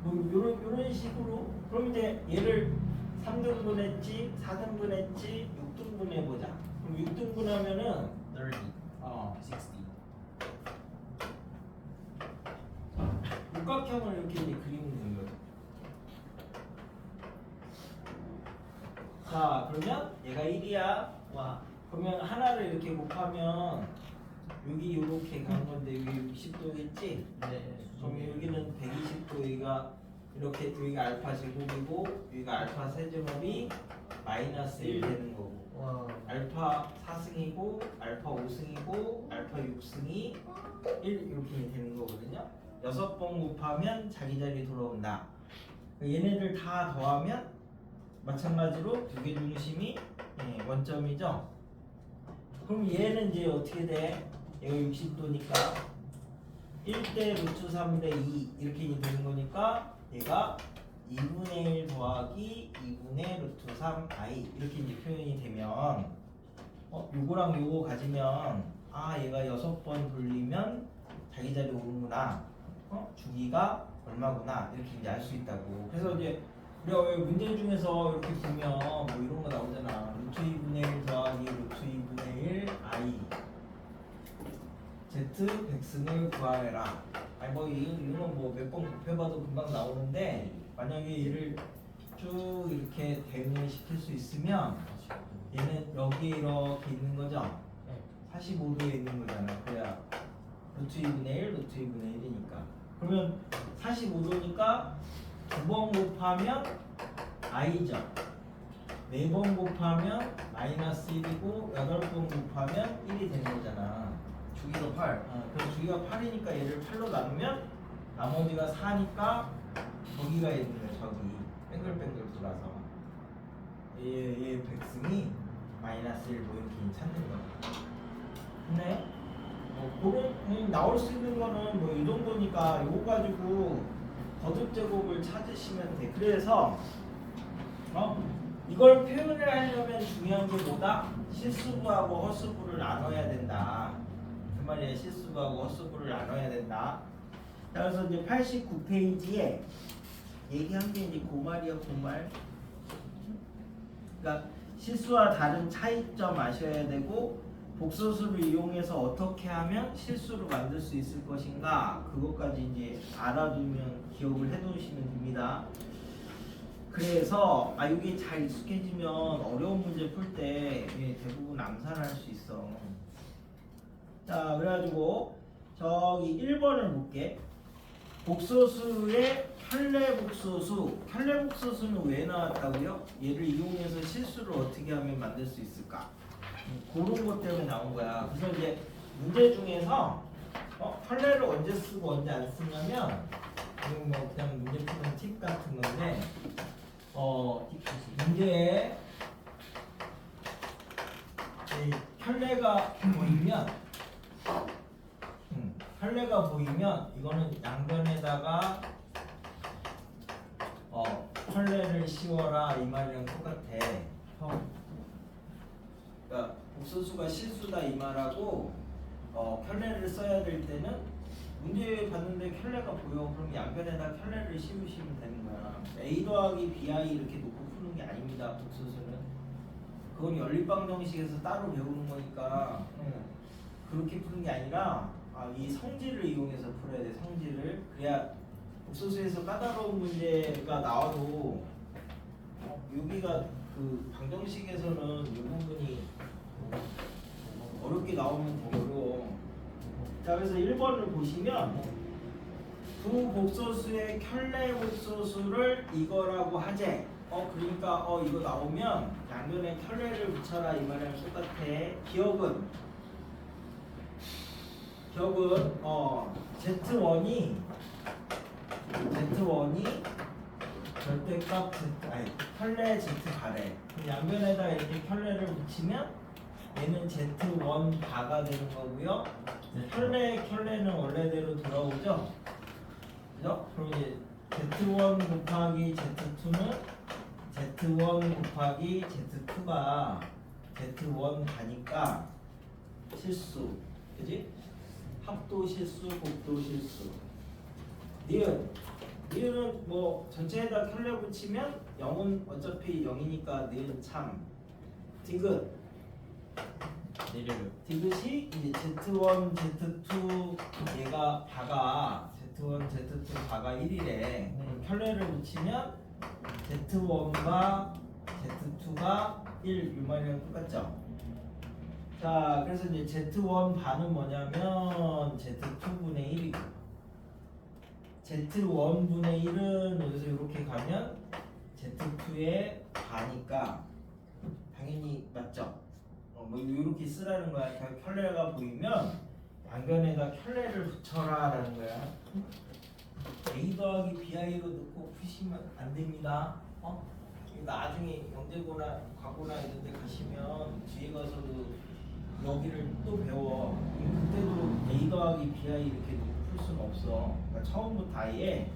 뭐 요런 식으로 그럼 이제 얘를 3등분 했지, 4등분 했지, 6등분 해보자. 그럼 6등분 하면은 30, 60. 육각형을 이렇게 이제 그리면 되는 거죠. 자, 그러면 얘가 1이야. 와. 그러면 하나를 이렇게 곱하면 여기 이렇게 간 건데 여기 60도겠지? 네. 그럼 여기는 120도, 여기가 이렇게 여기가 알파 제곱이고 여기가 알파 세제곱이 마이너스 1 되는 거고. 와. 알파 4승이고 알파 5승이고 알파 6승이 1 이렇게 되는 거거든요. 6번 곱하면 자기 자리 돌아온다. 얘네들 다 더하면 마찬가지로 두 개 중심이 원점이죠. 그럼 얘는 이제 어떻게 돼? 얘가 60도니까 1대 루트 3대 2 이렇게 되는 거니까 얘가 2분의 1 더하기 2분의 루트 3i 이렇게 이제 표현이 되면 요거랑 요거 가지면 아 얘가 6번 돌리면 자기 자리 오는구나. 주기가 얼마구나 이렇게 이제 알 수 있다고. 그래서 이제 우리가 왜 문제 중에서 이렇게 보면 뭐 이런 거 나오잖아. 루트 2분의 1 더하기 루트 2분의 1 i z 백승을 구하라. 아니 뭐 이런 건 뭐 몇 번 곱해봐도 금방 나오는데 만약에 얘를 쭉 이렇게 대응시킬 수 있으면 얘는 여기에 이렇게 있는 거죠. 45도에 있는 거잖아. 그래야 루트 2분의 1, 루트 2분의 1이니까. 그러면 45도니까 2번 곱하면 i죠. 4번 곱하면 마이너스 1이고 8번 곱하면 1이 되는 거잖아. 주기도 8. 그래서 주기가 8이니까 얘를 8로 나누면 나머지가 4니까 저기가 있는 거야. 저기 뱅글뱅글 돌아서 얘 백승이 마이너스 1 뭐 이렇게 찾는 거야. 근데 그런 나올 수 있는 거는 뭐 이 정도니까 이거 가지고 거듭 제곱을 찾으시면 돼. 그래서 이걸 표현을 하려면 중요한 게 뭐다? 실수부하고 허수부를 나눠야 된다. 그 말이야. 실수부하고 허수부를 나눠야 된다. 그래서 이제 89페이지에 얘기한 게 이제 그 말이야, 그 말. 그러니까 실수와 다른 차이점 아셔야 되고 복소수를 이용해서 어떻게 하면 실수를 만들 수 있을 것인가 그것까지 이제 알아두면 기억을 해두시면 됩니다. 그래서 이게 잘 익숙해지면 어려운 문제 풀 때 대부분 암산할 수 있어. 자, 그래가지고 저기 1번을 볼게. 복소수의 켤레복소수. 켤레복소수는 왜 나왔다고요? 얘를 이용해서 실수를 어떻게 하면 만들 수 있을까? 그런 것 때문에 나온 거야. 그래서 이제 문제 중에서 켤레를 언제 쓰고 언제 안 쓰냐면 이건 뭐 그냥 문제 푸는 팁 같은 건데 문제에 이 켤레가 보이면 이거는 양변에다가 켤레를 씌워라 이 말이랑 똑같아. 그러니까 복소수가 실수다 이 말하고 켤레를 써야 될 때는 문제 봤는데 켤레가 보여. 그럼 양변에다 켤레를 씌우시면 되는 거야. A 더하기 BI 이렇게 놓고 푸는 게 아닙니다. 복소수는 그건 연립방 정식에서 따로 배우는 거니까 그렇게 푸는 게 아니라 이 성질을 이용해서 풀어야 돼. 성질을. 그래야 복소수에서 까다로운 문제가 나와도 여기가 그 방정식에서는 이 부분이 어렵게 나오면 더 어려워. 자, 그래서 1번을 보시면 두 복소수의 켤레 복소수를 이거라고 하재. 그러니까 이거 나오면 양변에 켤레를 붙여라 이 말이랑 똑같아. 기억은 Z1이 절대값 켤레 Z 가래. 양변에다 이렇게 켤레를 붙이면 얘는 Z1 바가 되는 거고요. 켤레는 원래대로 돌아오죠. 그죠? 그럼 이제 Z1 곱하기 Z2는 Z1 곱하기 Z2가 Z1 가니까 실수. 그지? 합도 실수, 곱도 실수. 니은은 뭐 전체에다 켤레 붙이면 0은 어차피 0이니까 니은 참. 디귿 내려요. 디귿이 이제 Z1, Z2 얘가 바가 Z1, Z2 바가 1이래. 켤레를 붙이면 Z1과 Z2가 1 유만이랑 똑같죠? 자, 그래서 이제 Z1 바는 뭐냐면 Z2분의 1이고 Z1분의 1은 여기서 이렇게 가면 Z2의 바니까 당연히 맞죠? 뭐 이렇게 쓰라는 거야. 켤레가 보이면 양변에다 켤레를 붙여라 라는 거야. A 더하기 BI로 넣고 푸시면 안 됩니다. 나중에 영재고나 과고나 이런 데 가시면 뒤에 가서도 여기를 또 배워. 그때도 A 더하기 BI 이렇게 놓고 풀 수는 없어. 그러니까 처음부터 아예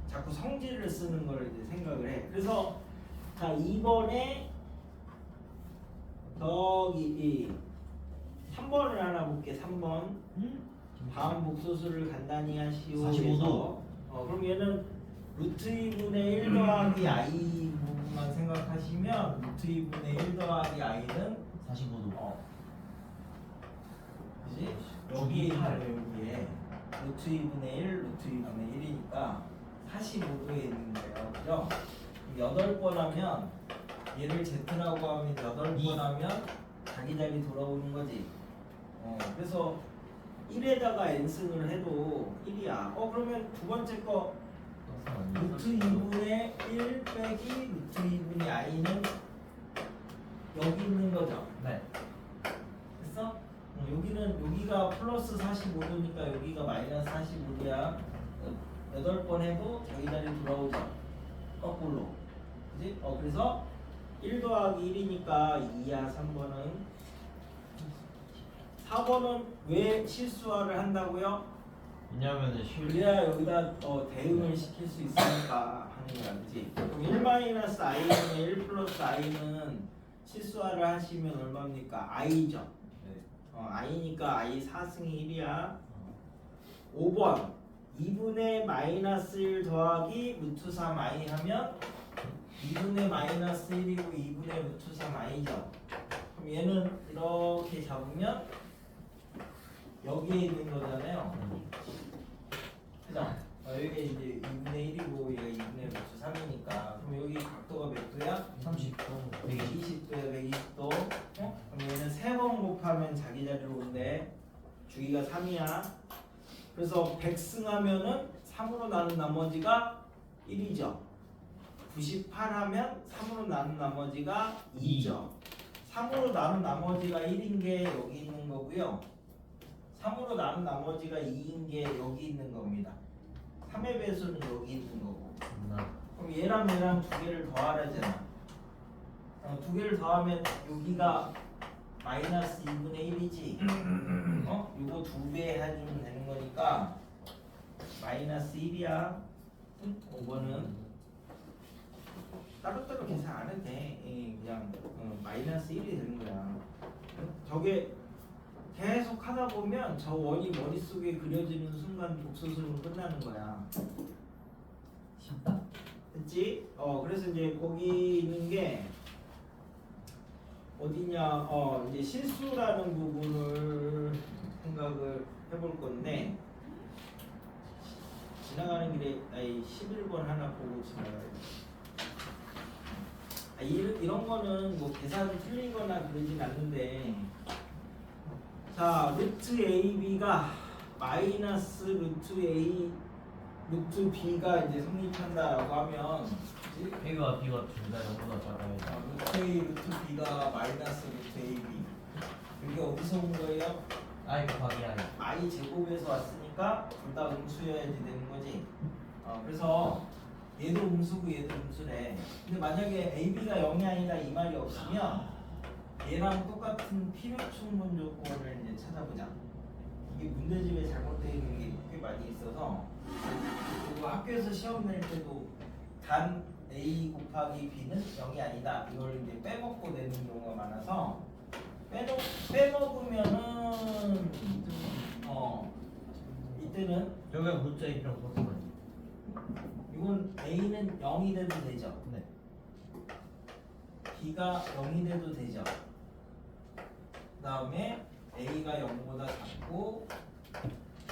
자꾸 성질을 쓰는 거를 이제 생각을 해. 그래서 자, 2번에 저기 3번을 하나 볼게. 3번. 다음 복소수를 간단히 하시오. 45도. 그럼 얘는 루트 2분의 1 더하기 i 부분만 생각하시면 루트 2분의 1 더하기 i는 45도. 그지? 여기에 있는 여기에 루트 2분의 1, 루트 2분의 1이니까 45도에 있는 거예요. 그죠? 8번 하면 얘를 Z라고 하면 8번 하면 자기 자리 돌아오는 거지. 그래서 1에다가 n승을 해도 1이야. 그러면 두 번째 거 루트 2분의 1 빼기 루트 2분의 i는 여기 있는 거죠. 네. 됐어? 여기가 플러스 45도니까 여기가 마이너스 45도야. 8번 해도 자기 자리 돌아오죠. 거꾸로. 그지? 그래서 1 더하기 1이니까 2야. 3번은 4번은 왜 실수화를 한다고요? 왜냐면은 실 그래야 여기다 대응을 시킬 수 있으니까 하는 거야, 그치? 그럼 1-i는 1 플러스 i는 실수화를 하시면 얼마입니까? i죠. 네. i니까 i 4승이 1이야. 5번 2분의 마이너스 1 더하기 루트 3i 하면 2분의 마이너스 1이고 2분의 루트 3i죠. 그럼 얘는 이렇게 잡으면 여기에 있는 거잖아요. 그죠? 여기가 이제 2분의 1이고 얘가 2분의 루트 3이니까 그럼 여기 각도가 몇 도야? 30도 120도야 120도. 그럼 얘는 3번 곱하면 자기 자리로 온대. 주기가 3이야. 그래서 100승하면은 3으로 나눈 나머지가 1이죠. 98 하면 3으로 나눈 나머지가 2죠. 3으로 나눈 나머지가 1인 게 여기 있는 거고요. 3으로 나눈 나머지가 2인 게 여기 있는 겁니다. 3의 배수는 여기 있는 거고. 그럼 얘랑 얘랑 두 개를 더하라잖아. 두 개를 더하면 여기가 마이너스 2분의 1이지. 이거 2배 해주면 되는 거니까 마이너스 1이야. 5번은 따로따로 계산 안 해도 돼. 그냥 마이너스 1이 되는 거야. 저게 계속 하다 보면 저 원이 머릿속에 그려지는 순간 복소수는 끝나는 거야. 쉽다. 됐지? 그래서 이제 거기 있는 게 어디냐? 이제 실수라는 부분을 생각을 해볼 건데 지나가는 길에 11번 하나 보고 지나가야지. 이런 거는 뭐 계산이 틀리거나 그러진 않는데, 자 루트 AB가 마이너스 루트 A 루트 B가 이제 성립한다라고 하면 A가 B가 둘 다 0보다 작아요. 루트 A 루트 B가 마이너스 루트 AB 이게 어디서 온 거예요? I 곱하기 I. I 제곱에서 왔으니까 둘 다 음수여야지 되는 거지. 그래서 얘도 음수고 얘도 음수래. 근데 만약에 AB가 0이 아니다 이 말이 없으면 얘랑 똑같은 필요충분 조건을 이제 찾아보자. 이게 문제집에 잘못되어 있는 게 꽤 많이 있어서 그리고 학교에서 시험 낼 때도 단 A 곱하기 B는 0이 아니다 이걸 이제 빼먹고 내는 경우가 많아서 빼먹으면은 이때는 여기가 문자 입장 썼으면 이건 A는 0이 돼도 되죠. 네. B가 0이 돼도 되죠. 그 다음에 A가 0보다 작고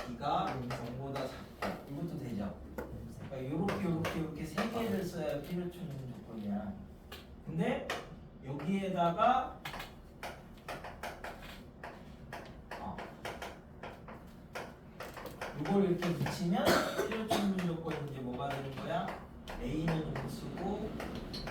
B가 0보다 작고 이것도 되죠. 그러니까 요렇게 세 개를 써야 필요충분 조건이야. 근데 여기에다가 이걸 이렇게 붙이면 필요충분 조건이 이제 뭐가 되는 거야? A는 음수고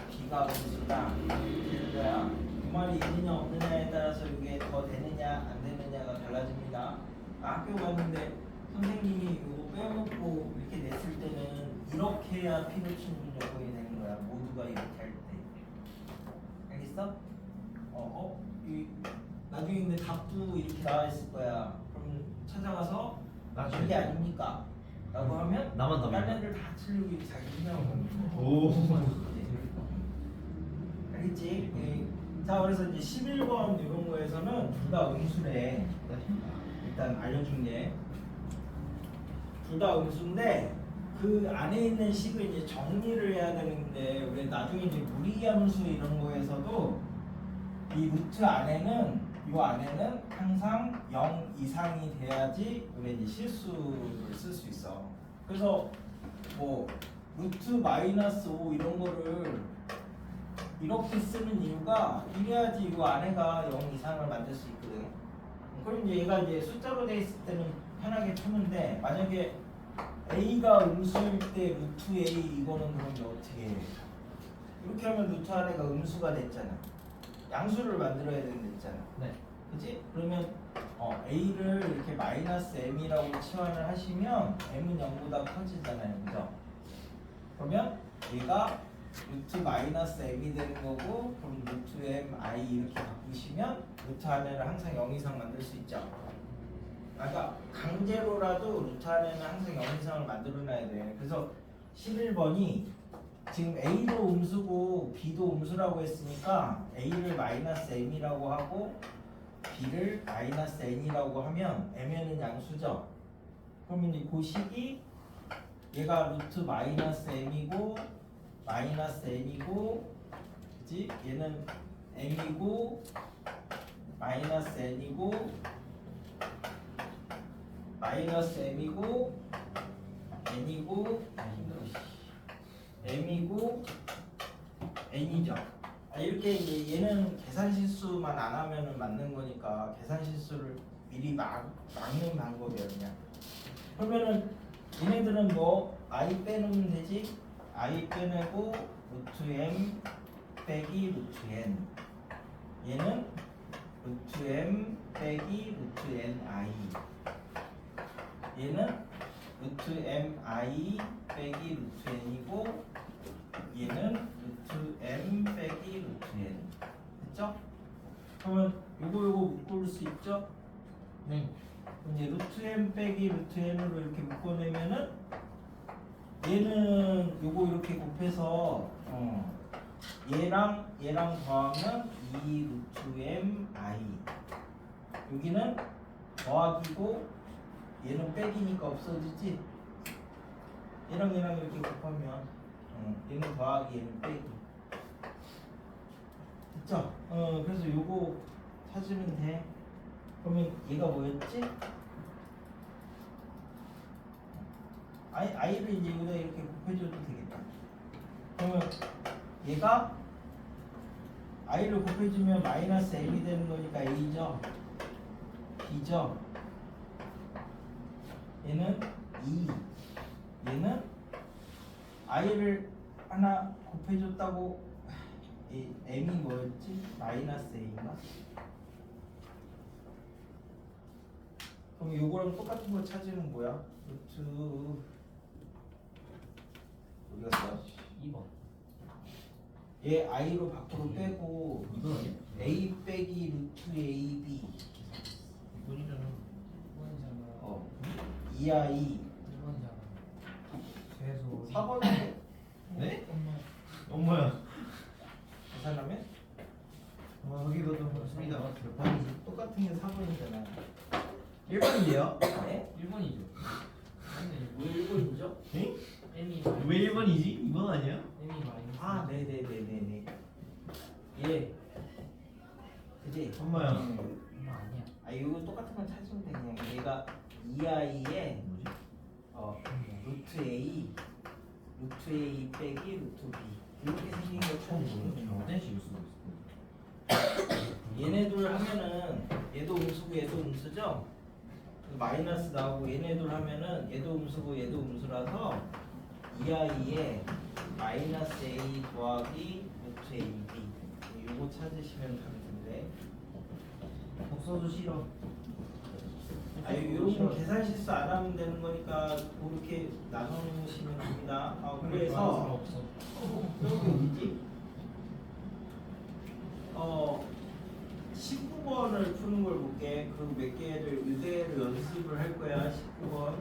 B가 음수다 되는 거야. 그 말이 있느냐 없느냐에 따라서 이게 더 되느냐 안 되느냐가 달라집니다. 학교 갔는데 선생님이 이거 빼먹고 이렇게 냈을 때는 이렇게 해야 필요충분 조건이 되는 거야. 모두가 이렇게 할 때. 알겠어? 나중에 근데 답도 이렇게 나와 있을 거야. 그럼 찾아가서 이게 아닙니까? 라고 하면 나만 답이야? 다른 애들 다 틀리고 자기 생각을 하는 거야. 오. 알겠지? 자 그래서 이제 11번 이런 거에서는 둘 다 음수래. 일단 알려준 게 둘 다 음수인데 그 안에 있는 식을 이제 정리를 해야 되는데 왜 나중에 이제 무리함수 이런 거에서도 이 루트 안에는 이 안에는 항상 0 이상이 돼야지 우리 이제 실수를 쓸 수 있어. 그래서 뭐 루트 마이너스 5 이런 거를 이렇게 쓰는 이유가 이래야지 이 안에가 0 이상을 만들 수 있거든. 그럼 이제 얘가 이제 숫자로 돼 있을 때는 편하게 푸는데 만약에 A가 음수일 때 루트 A 이거는 그럼 이제 어떻게 해? 이렇게 하면 루트 안에가 음수가 됐잖아. 양수를 만들어야 되는 됐잖아. 네. 그치? 그러면 A를 이렇게 마이너스 M이라고 치환을 하시면 M은 0보다 커지잖아요. 그죠? 그러면 얘가 루트 마이너스 m이 되는 거고 그럼 루트 m i 이렇게 바꾸시면 루트 안에는 항상 0 이상 만들 수 있죠. 그러니까 강제로라도 루트 안에는 항상 0 이상을 만들어놔야 돼. 그래서 11번이 지금 a도 음수고 b도 음수라고 했으니까 a를 마이너스 m이라고 하고 b를 마이너스 n이라고 하면 m에는 양수죠. 그러면 이제 그 식이 얘가 루트 마이너스 m이고 마이너스 n이고 그지? 얘는 m이고 마이너스 n이고 마이너스 m이고 n이고 m이고 n이죠. 이렇게 이제 얘는 계산 실수만 안 하면은 맞는 거니까 계산 실수를 미리 막는 방법이에요 그냥. 그러면은 얘네들은 뭐 i 빼놓으면 되지? i 빼내고 루트 m 빼기 루트 n. 얘는 루트 m 빼기 루트 ni. 얘는 루트 mi 빼기 루트 n이고 얘는 루트 m 빼기 루트 n. 됐죠? 그러면 요거 묶을 수 있죠? 네. 그럼 이제 루트 m 빼기 루트 n으로 이렇게 묶어내면은 얘는 요거 이렇게 곱해서 얘랑 더하면 2 루트 m i. 여기는 더하기고 얘는 빼기니까 없어지지. 얘랑 이렇게 곱하면 얘는 더하기 얘는 빼기. 됐죠? 그래서 요거 찾으면 돼. 그러면 얘가 뭐였지? i를 이제 여기다 이렇게 곱해줘도 되겠다. 그러면 얘가 i를 곱해주면 마이너스 m이 되는 거니까 a죠. b죠. 얘는 2. 얘는 i를 하나 곱해줬다고 m이 뭐였지? 마이너스 a인가? 그럼 요거랑 똑같은 거 찾으면 뭐야? 루트 어디 갔어? 2번. 얘 i로 밖으로 빼고 이건 아니야? a 빼기 루트 ab 이건이잖아. 1번이잖아. 2i 1번이잖아. 최소. 4번인데? 네? 엄마. 계산하면? 거기도 좀 맞습니다. 몇 번이지? 똑같은 게 4번이잖아. 1번인데요? 네? 1번이죠. 왜 1번이죠? 응? M이 왜 1번이지? 2번 아니야? M이 마이너스. 아, 네네네네네. 예. 그지? 엄마야. 엄마 아니야. 이거 똑같은 건 찾으면 돼. 그냥 얘가 2i에 뭐지? 루트 a 빼기 루트 b 이렇게 생긴 걸 찾으시면 돼요. 어떤 식으로 쓰고 있어? 얘네들 하면은 얘도 음수고 얘도 음수죠? 마이너스 나오고 얘네들 하면은 얘도 음수고 얘도 음수라서 2i에 마이너스 a 더하기 루트 ab 요거 찾으시면 되는데 복서도 싫어. 요런 거 계산 실수 안 하면 되는 거니까 그렇게 나눠 놓으시면 됩니다. 그래서 없어. 여기 어디지? 19번을 푸는 걸 볼게. 그 몇 개를 의대로 연습을 할 거야. 19번.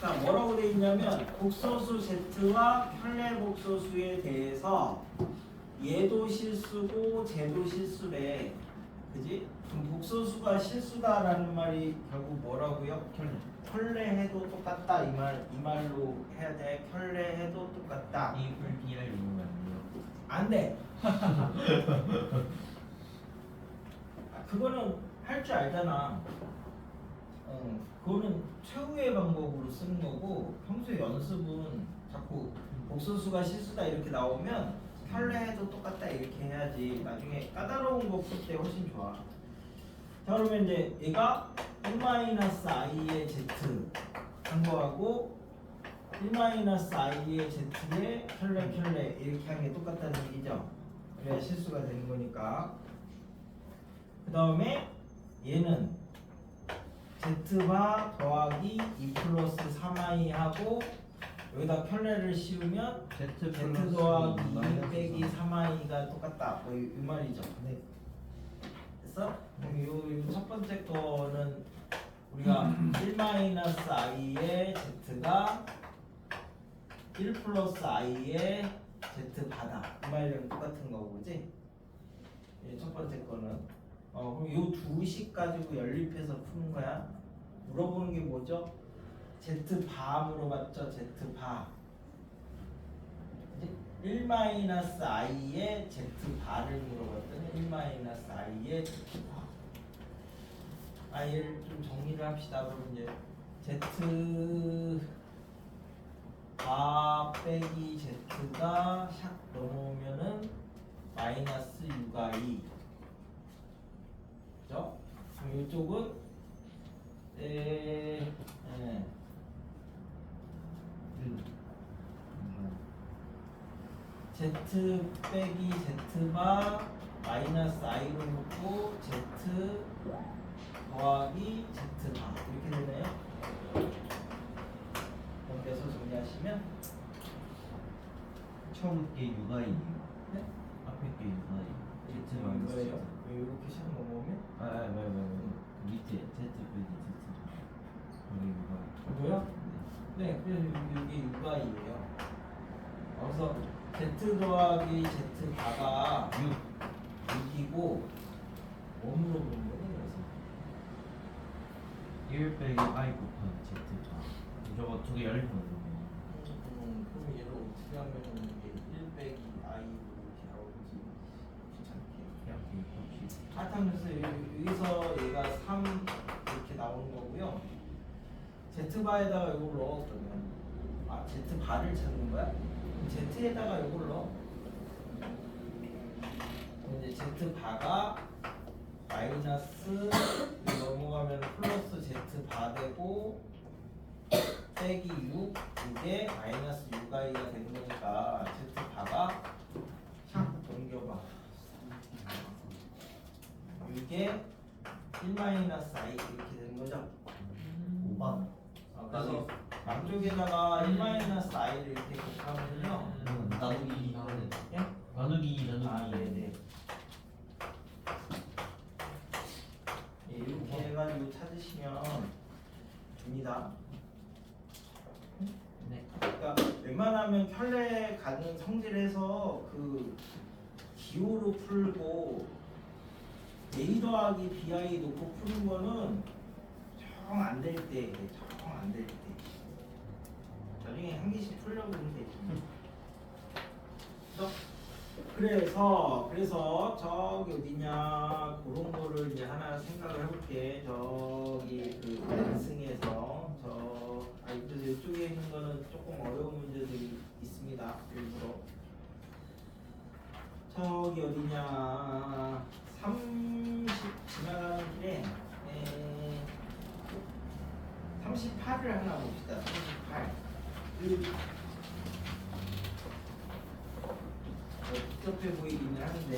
자, 뭐라고 돼 있냐면 복소수 Z와 편례 복소수에 대해서 얘도 실수고 쟤도 실수래. 그지? 그럼 복소수가 실수다라는 말이 결국 뭐라고요? 편례해도 똑같다 이 말로 해야 돼. 편례해도 똑같다. A풀 B를 이용하면 안 돼요. 안 돼. 그거는 할 줄 알잖아. 그거는 최후의 방법으로 쓰는 거고 평소에 연습은 자꾸 복소수가 실수다 이렇게 나오면 편례해도 똑같다 이렇게 해야지. 나중에 까다로운 거 풀 때 훨씬 좋아. 자, 그러면 이제 얘가 1-i의 z 한 거하고 1-i의 z의 편례 이렇게 하는 게 똑같다는 얘기죠. 그래야 실수가 되는 거니까. 그 다음에 얘는 Z바 더하기 2 플러스 3i 하고 여기다 편례를 씌우면 Z Z 더하기 2 빼기 3i가 똑같다. 뭐 이 말이죠. 네. 됐어? 그럼 요첫 번째 거는 우리가 1-i의 Z가 1 플러스 i의 Z 바다 이 말이랑 똑같은 거고 그지? 첫 번째 거는 그럼 요 두 식 가지고 연립해서 푸는 거야. 물어보는 게 뭐죠? Z 바 물어봤죠? Z 바 1-i의 Z 바를 물어봤더니 1-i의 Z 바 얘를 좀 정리를 합시다. 그럼 이제 Z 바 빼기 Z가 샥 넘어오면은 마이너스 6i 그죠? 그럼 이쪽은 Z 빼기 Z바 마이너스 i로 놓고 Z 더하기 Z바 이렇게 되네요. 넘겨서 정리하시면 처음 게 육아이네요. 네? 앞에 게 육아이. Z 이거예요. 마이너스 이렇게 샥 넘어오면 그 밑에 Z 빼기 Z. 여기 육아이. 뭐요? 네, 그래서 이게 6i예요. 그래서 Z 더하기 Z 바가 6이고 뭐로 보는 거예요? 그래서 1 빼기 I 곱하기 Z 바. 저거 두 개 연립하는 그럼 얘를 어떻게 하면 이게 1 빼기 i로 이렇게 나오지? 귀찮게. 이렇게 하여튼 여기서 얘가 3 이렇게 나오는 거고요. Z 바에다가 이걸 넣어 그러면 Z 바를 찾는 거야? 그럼 Z에다가 이걸 넣어. 그럼 이제 Z 바가 마이너스 넘어가면 플러스 Z 바 되고 빼기 6 이게 마이너스 6i가 되는 거니까 Z 바가 샥 넘겨봐. 이게 1-i 이렇게 되는 거죠. 5번. 그래서 양쪽에다가 1-i를 이렇게 곱하면요. 나누기 예? 나누기 네네. 예, 이렇게 해가지고 찾으시면 됩니다. 네. 그러니까 웬만하면 편례 가는 성질에서 그 기호로 풀고 A 더하기 BI 놓고 푸는 거는 정 안 될 때, 정 안 될 때. 나중에 한 개씩 풀려고 그러면 되지. 그래서 저기 어디냐 그런 거를 이제 하나 생각을 해볼게. 저기 그 랜승에서 그래서 이쪽에 있는 거는 조금 어려운 문제들이 있습니다. 일부러 저기 어디냐 30 지나가는 길에 38을 하나 봅시다. 38. 복잡해 보이기는 하는데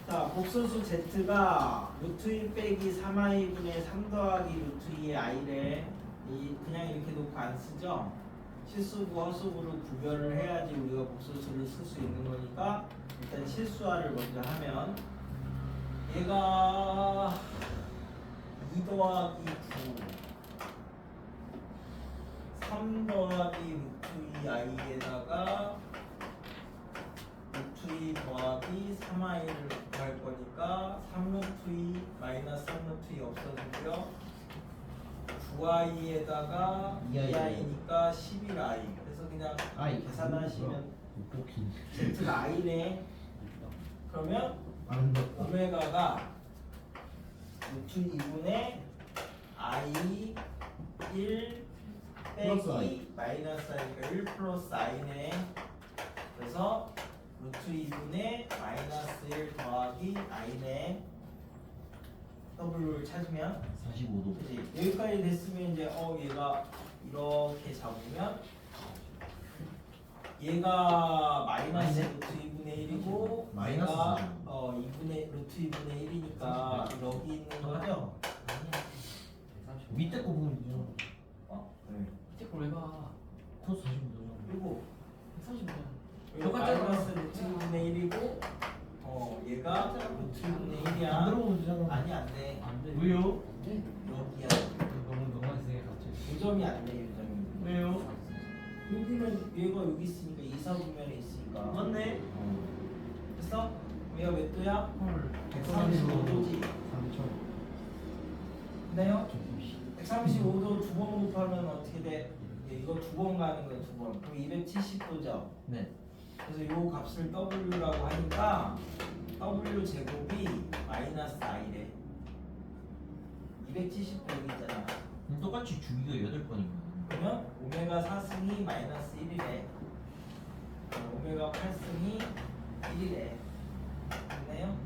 자 복소수 Z가 루트 1 빼기 3i분의 3 더하기 루트 2의 i래 그냥 이렇게 놓고 안 쓰죠. 실수부 허수부를 구별을 해야지 우리가 복소수를 쓸 수 있는 거니까 일단 실수화를 먼저 하면 얘가 2 더하기 9 3 더하기 루트 2i에다가 루트 2 더하기 3i를 곱할 거니까 3루트 2 마이너스 3루트 2 없어지고요. 9i에다가 2i니까 11i. 그래서 그냥 I 계산하시면 뽑힌. Z가 i네. 그러면 오메가가 루트 2분의 i 1 플러스 I. 빼기 마이너스 i니까 1 플러스 i네. 그래서 루트 2분의 마이너스 1 더하기 i네. W를 찾으면 45도. 그치? 여기까지 됐으면 이제 얘가 이렇게 잡으면 얘가 마이너스 루트 2분의 1이고 마이너스 얘가 사죠. 2분의 루트 2분의 1이니까 여기 있는 거죠? 밑에 거 보면 되잖아. 그래. 밑에 걸 왜 봐? 코스 45 되잖아. 그리고 140이잖아. 여기가 마이너스 루트분의 1이고 얘가 루트분의 1이야. 안 들어보면 되잖아. 아니 안돼. 안 돼. 왜요? 네. 여기야. 너무 세게 갑자기. 5점이 안돼 1점이. 왜요? 여기는 얘가 여기 있으니까 이사분면에 있으니까. 맞네. 됐어? 얘가 몇 도야? 헐. 135도지. 3초. 네요? 135도 두 번 곱하면 어떻게 돼? 이거 두 번 가는 거야 두 번. 그럼 270도죠. 네. 그래서 요 값을 W라고 하니까 W 제곱이 마이너스 I래. 270도 여기 있잖아. 그럼 똑같이 주기가 8번이면 그러면 오메가 4승이 마이너스 1이래. 오메가 8승이 1이래. 됐나요?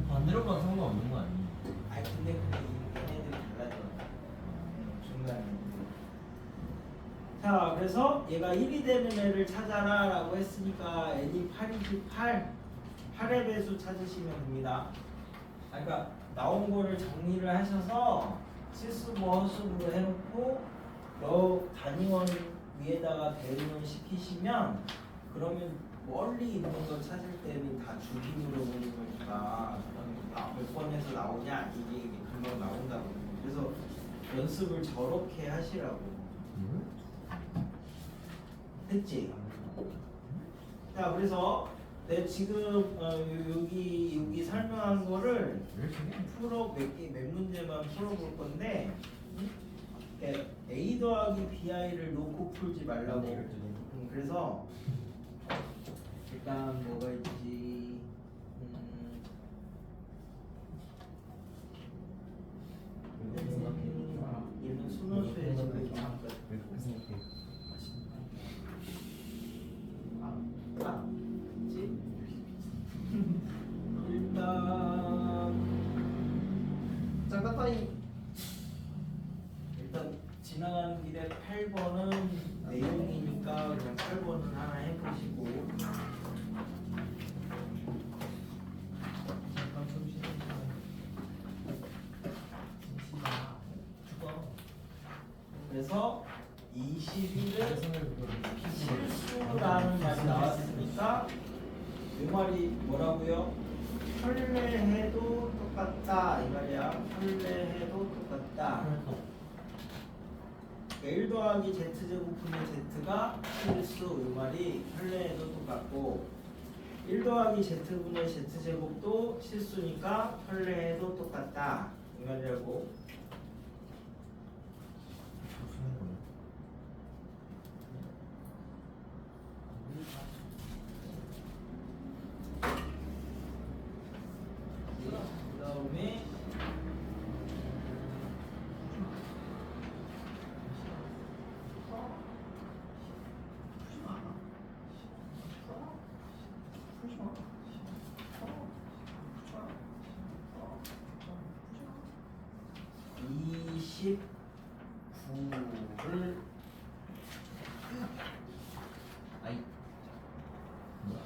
반대로 가도 상관없는 거 아니에요? 아니 근데 얘네들이 달라져. 중간에. 자 그래서 얘가 1이 되는 애를 찾아라 라고 했으니까 n이 8이지 8의 배수 찾으시면 됩니다. 그러니까 나온 거를 정리를 하셔서 실수뭐 허수으로 해놓고 여 단위원 위에다가 대응을 시키시면 그러면 멀리 있는 거 찾을 때는 다 주기로 보는 거니까 몇 번에서 나오냐 이게 금방 나온다고. 그래서 연습을 저렇게 하시라고. 됐지? 자 그래서 내 지금 여기 설명한 거를 몇 문제만 풀어볼 건데 A 더하기 BI를 놓고 풀지 말라고. 그래서 일단 뭐가 있지? 얘는 순호수의 집을 정확히 왜 그렇게 생각해? 그치? 일단 지나가는 길에 8번은 내용이니까 그냥 8번은 하나 해보시고 잠깐 좀 쉬어주세요. 죽어. 그래서 21은 손을 그거 실수라는 말이 나왔으니까 이 말이 뭐라고요? 설레해도 똑같다 이 말이야. 설레해도 똑같다. 1 더하기 z제곱분의 z가 실수 이 말이 설레해도 똑같고 1 더하기 z분의 z제곱도 실수니까 설레해도 똑같다 이 말이라고. 그 다음에 (29를) 아이. 뭐야?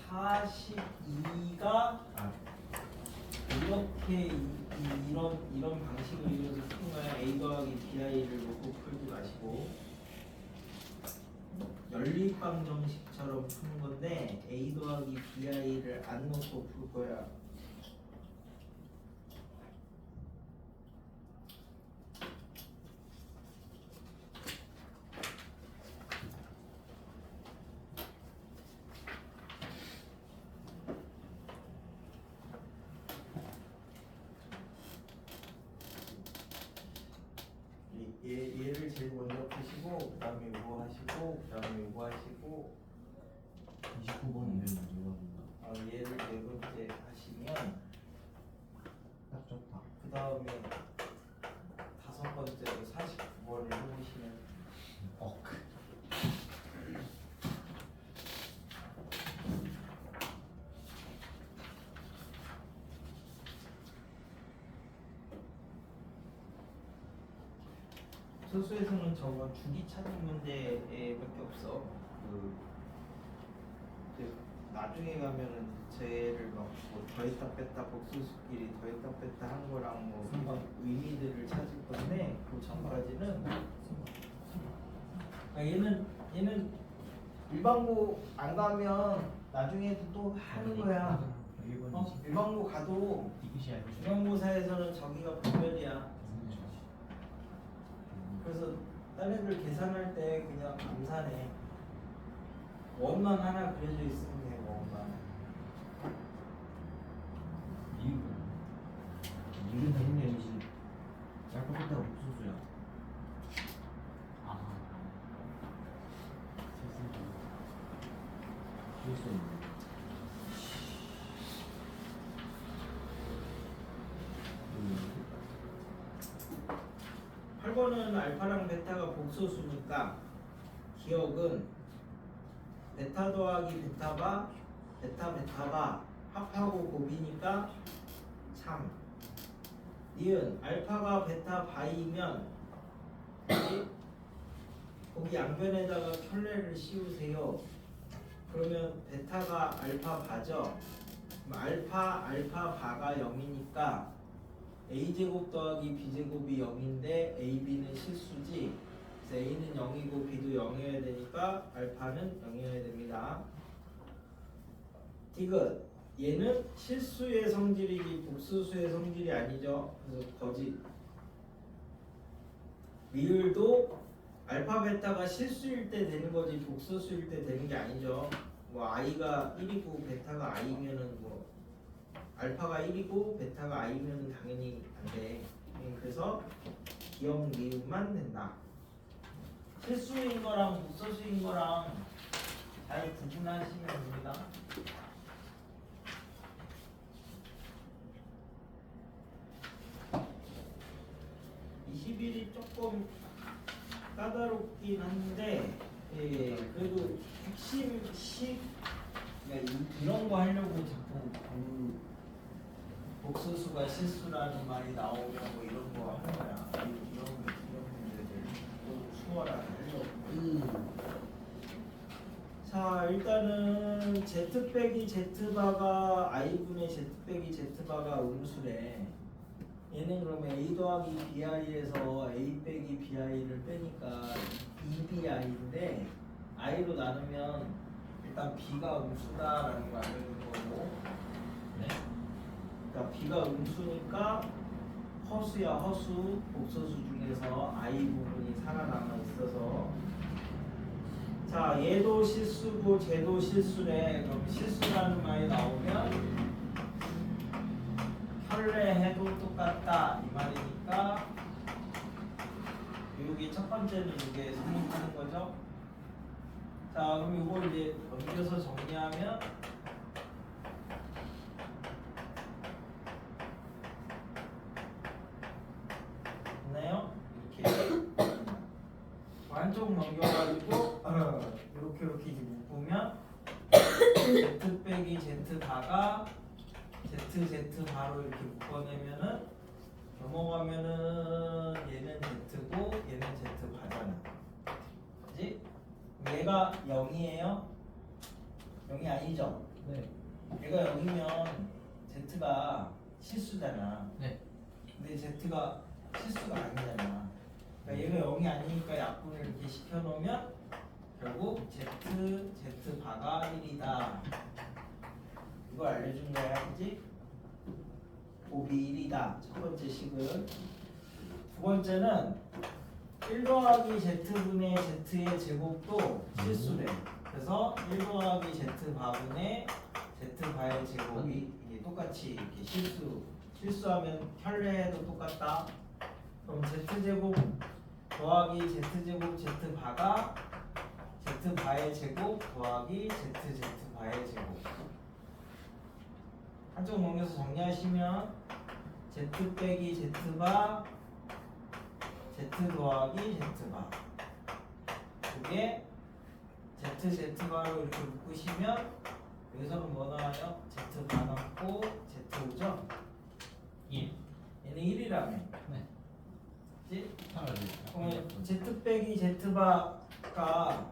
(42가) 이렇게 이런 방식을 이용해서 푸는 거야. A 더하기 BI를 놓고 풀지 마시고 연립방 정식처럼 푸는 건데 A 더하기 BI를 안 놓고 풀 거야. 얘를 제일 먼저 푸시고 그 다음에 이거 하시고 그 다음에 이거 하시고 29번은 왜 문제가 얘를 네 번째 하시면 딱 좋다. 그 다음에 다섯 번째로 49번을 해보시면 소수에서는 저거 주기 찾는 문제밖에 없어. 나중에 가면은 쟤를 막뭐 더했다 뺐다 복수수끼리 더했다 뺐다 한 거랑 뭐 의미들을 찾을 건데 그 전까지는 얘는 일반고 안 가면 나중에도 또 하는 거야. 일반고 가도 중간고사에서는 저기가 분별이야. 그래서 딴 애들 계산할 때 그냥 암산해. 원만 하나 그려져 있으면 돼. 원만. 이런 다있네 이제 얇고 뺐다가 복수수야. 아. 실수. 8번은 알파랑 베타가 복소수니까 기억은 베타 더하기 베타바 베타 베타바 합하고 곱이니까 3. 니은 알파가 베타 바이면 거기 양변에다가 켤레를 씌우세요. 그러면 베타가 알파 바죠. 그럼 알파 바가 0이니까 a제곱 더하기 b제곱이 0인데 ab는 실수지. 그래서 a는 0이고 b도 0이어야 되니까 알파는 0이어야 됩니다. 디귿. 얘는 실수의 성질이지 복수수의 성질이 아니죠. 그래서 거짓. 리을도 알파 베타가 실수일 때 되는 거지 복수수일 때 되는 게 아니죠. 뭐 i가 1이고 베타가 i면은 뭐 알파가 1이고 베타가 i면은 당연히 안 돼. 그래서 기억 리을만 된다. 실수인 거랑 복수수인 거랑 잘 구분하시면 됩니다. 21이 조금 까다롭긴 한데 그래도 핵심식 이런 거 하려고 자꾸 복수수가 실수라는 말이 나오면 뭐 이런 거 하는 거야. 이런 문제들 수월하게 하려고. 자 일단은 z 빼기 z바가 i분의 z 빼기 z바가 음수래. 얘는 그러면 a 더하기 bi에서 a 빼기 bi를 빼니까 2bi인데 i로 나누면 일단 b가 음수다라는 거 알려준 거고. 네? 그러니까 b가 음수니까 허수야 허수. 복소수 중에서 i 부분이 살아남아 있어서 자 얘도 실수고 쟤도 실수래. 그럼 실수라는 말이 나오면 혈례해도 똑같다 이 말이니까 여기 첫 번째는 이게 성립하는 거죠. 자 그럼 이거 이제 넘겨서 정리하면 됐나요? 이렇게 한쪽 넘겨가지고 이렇게 이제 묶으면 z 빼기 z 바가 z 바로 이렇게 묶어내면은 넘어가면은 얘는 z고 얘는 z 바잖아. 그지? 얘가 0이에요? 0이 아니죠? 네. 얘가 0이면 z가 실수잖아. 네. 근데 z가 실수가 아니잖아. 그러니까 얘가 0이 아니니까 약분을 이렇게 시켜놓으면 결국 z 바가 1이다. 이거 알려준 거야, 그지? 곱이 1이다. 첫 번째 식은. 두 번째는 1 더하기 z분의 z의 제곱도 실수래. 그래서 1 더하기 z 바분의 z 바의 제곱이 이게 똑같이 이렇게 실수하면 혈례해도 똑같다. 그럼 z제곱 더하기 z제곱 z 바가 z 바의 제곱 더하기 z 바의 제곱. 한쪽 넘겨서 정리하시면 z 빼기 z바 z 더하기 z바 그게 z바로 이렇게 묶으시면 여기서는 뭐 나와요? z바 남고 z오죠? 1. 얘는 1이라며. 네. 그치? 상관없어요. 그러면 Z 빼기 Z바가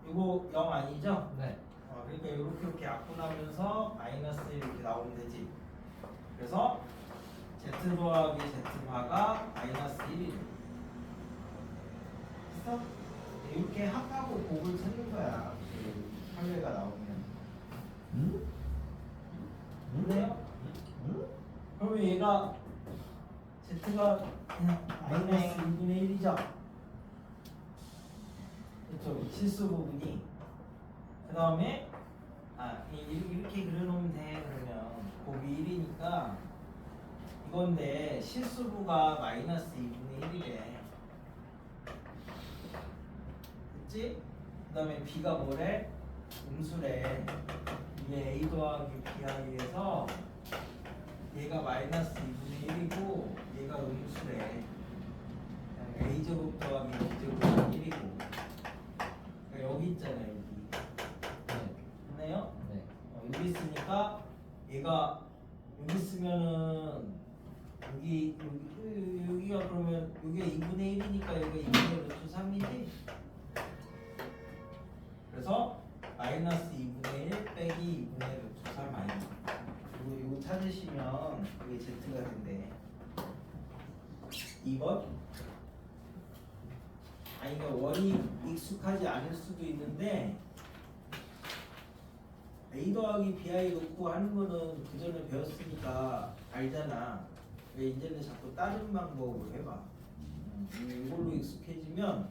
이거 0 아니죠? 네. 그러니까 이렇게 약분하면서 마이너스 1 이렇게 나오면 되지. 그래서 Z 더하기 Z바가 마이너스 1이 돼. 됐어? 이렇게 합하고 곱을 찾는 거야. 그 판례가 나오면. 응? 그래요? 그러면 얘가 Z가 그냥 마이너스 2분의 1이죠? 그렇죠. 실수 부분이. 그 다음에 이렇게 그려놓으면 돼. 그러면 곱이 1이니까 이건데 실수부가 마이너스 2분의 1이래. 됐지? 그 다음에 B가 뭐래? 음수래. 이게 A 더하기 B하기에서 얘가 마이너스 2분의 1이고 얘가 음수래. A제곱 더하기 B제곱은 1이고 그러니까 여기 있잖아요. 여기 됐나요? 네. 여기 있으니까 얘가 여기 있으면은 여기가 그러면 여기가 2분의 1이니까 여기가 2분의 루트 3이지. 그래서 마이너스 2분의 1 빼기 2분의 루트 3 마이너스. 이거 찾으시면 이게 Z가 된대. 2번. 그러니까 원이 익숙하지 않을 수도 있는데 A 더하기 BI 놓고 하는 거는 그 전에 배웠으니까 알잖아. 왜 이제는 자꾸 다른 방법으로 해봐. 이걸로 익숙해지면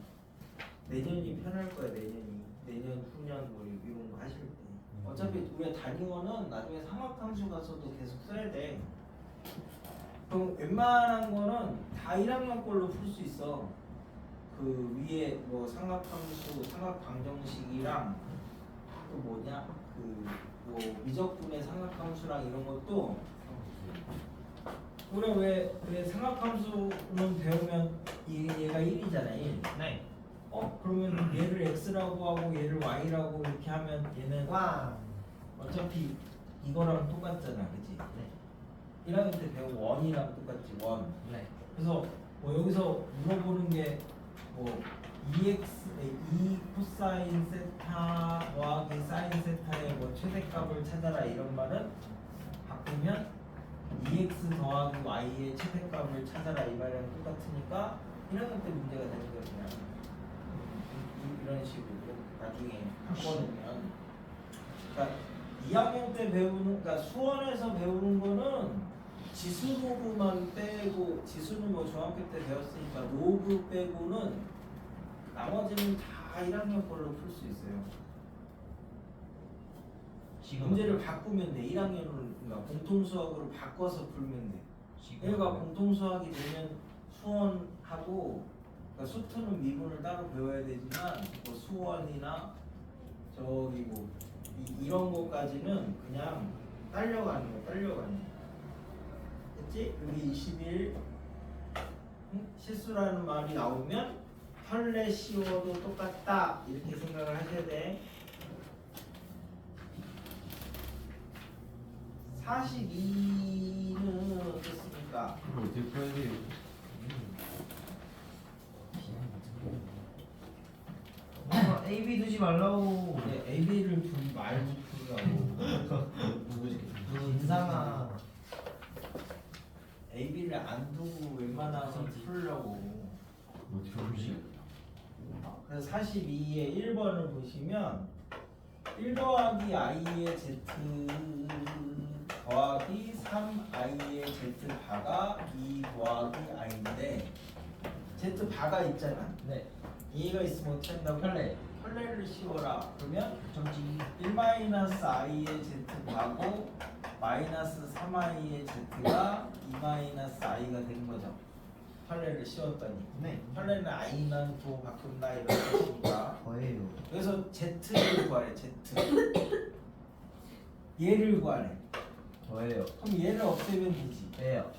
내년이 편할 거야. 내년 후년 뭐 이런 거 하실 때. 어차피 우리가 단위원은 나중에 삼각함수 가서도 계속 써야 돼. 그럼 웬만한 거는 다 1학년 걸로 풀 수 있어. 그 위에 뭐 삼각함수, 삼각방정식이랑 또 뭐냐 그 뭐 미적분의 삼각함수랑 이런 것도 우리가 왜 삼각함수는 배우면 얘가 1이잖아 1. 네. 그러면 얘를 x라고 하고 얘를 y라고 이렇게 하면 얘는 와. 어차피 이거랑 똑같잖아, 그치? 네. 1학년 때 배운 원이랑 똑같지 원. 네. 그래서 뭐 여기서 물어보는 게 뭐 2 코사인 세타 더하기 사인 세타의 뭐 최대값을 찾아라 이런 말은 바꾸면 2x 더하기 y의 최대값을 찾아라 이 말이랑 똑같으니까 1학년 때 문제가 되는 거야 그냥. 이런 식으로 나중에 바꿔놓으면. 그러니까 2학년 때 배우는, 그러니까 수원에서 배우는 거는 지수 로그만 빼고, 지수는 뭐 중학교 때 배웠으니까 로그 빼고는 나머지는 다 1학년 걸로 풀 수 있어요. 문제를 바꾸면 돼. 1학년을 그러니까 공통수학으로 바꿔서 풀면 돼. 얘가 공통수학이 되면 수원하고 그러니까 수투는 미분을 따로 배워야 되지만 뭐 수원이나 저기 뭐 이런 거까지는 그냥 딸려가는 거, 딸려가는 거. 됐지? 여기 21 실수라는 말이 나오면 혈내 씌워도 똑같다 이렇게 생각을 하셔야 돼. 42는 어떻습니까? 이거 어떻게 풀어야 돼요? A, B 두지 말라고. 네, AB를 두지 말고 풀라고. 인상아. AB를 안 두고 웬만하면 풀려고. 어떻게 풀지? 그래서 42의 1번을 보시면 1 더하기 i의 z 더하기 3i의 z 바가 2 더하기 i인데 z 바가 있잖아. 네. 얘가 있으면 어떻게 한다고? 혈내. 혈내를 씌워라. 그러면 점지. 1-i의 z 바고 마이너스 3i의 z가 2-i가 된 거죠. 혈내를 씌웠더니. 네. 혈내는 i만 또 바꾼다 이런 뜻이니까. 거예요. 그래서 z를 구하래. z. 얘를 구하래. 저예요. 그럼 얘를 없애면 되지. 왜요?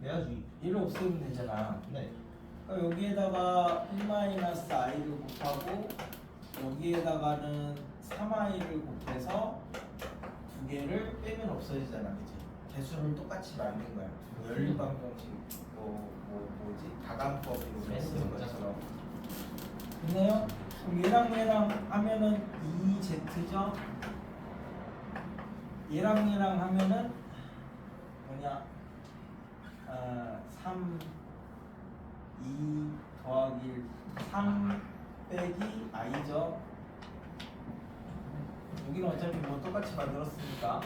내야지. 얘를 없애면 되잖아. 네. 그러니까 여기에다가 1-i를 곱하고 여기에다가는 3i를 곱해서 두 개를 빼면 없어지잖아, 그치? 개수를 똑같이 만든 거야. 연립방정식 뭐지 다감법으로 쓰는 것처럼. 됐나요? 그럼 얘랑 하면은 2z죠. 얘랑 하면은 뭐냐? 3 2 더하기 1 3 빼기 i죠. 여기는 어차피 뭐 똑같이 만들었으니까.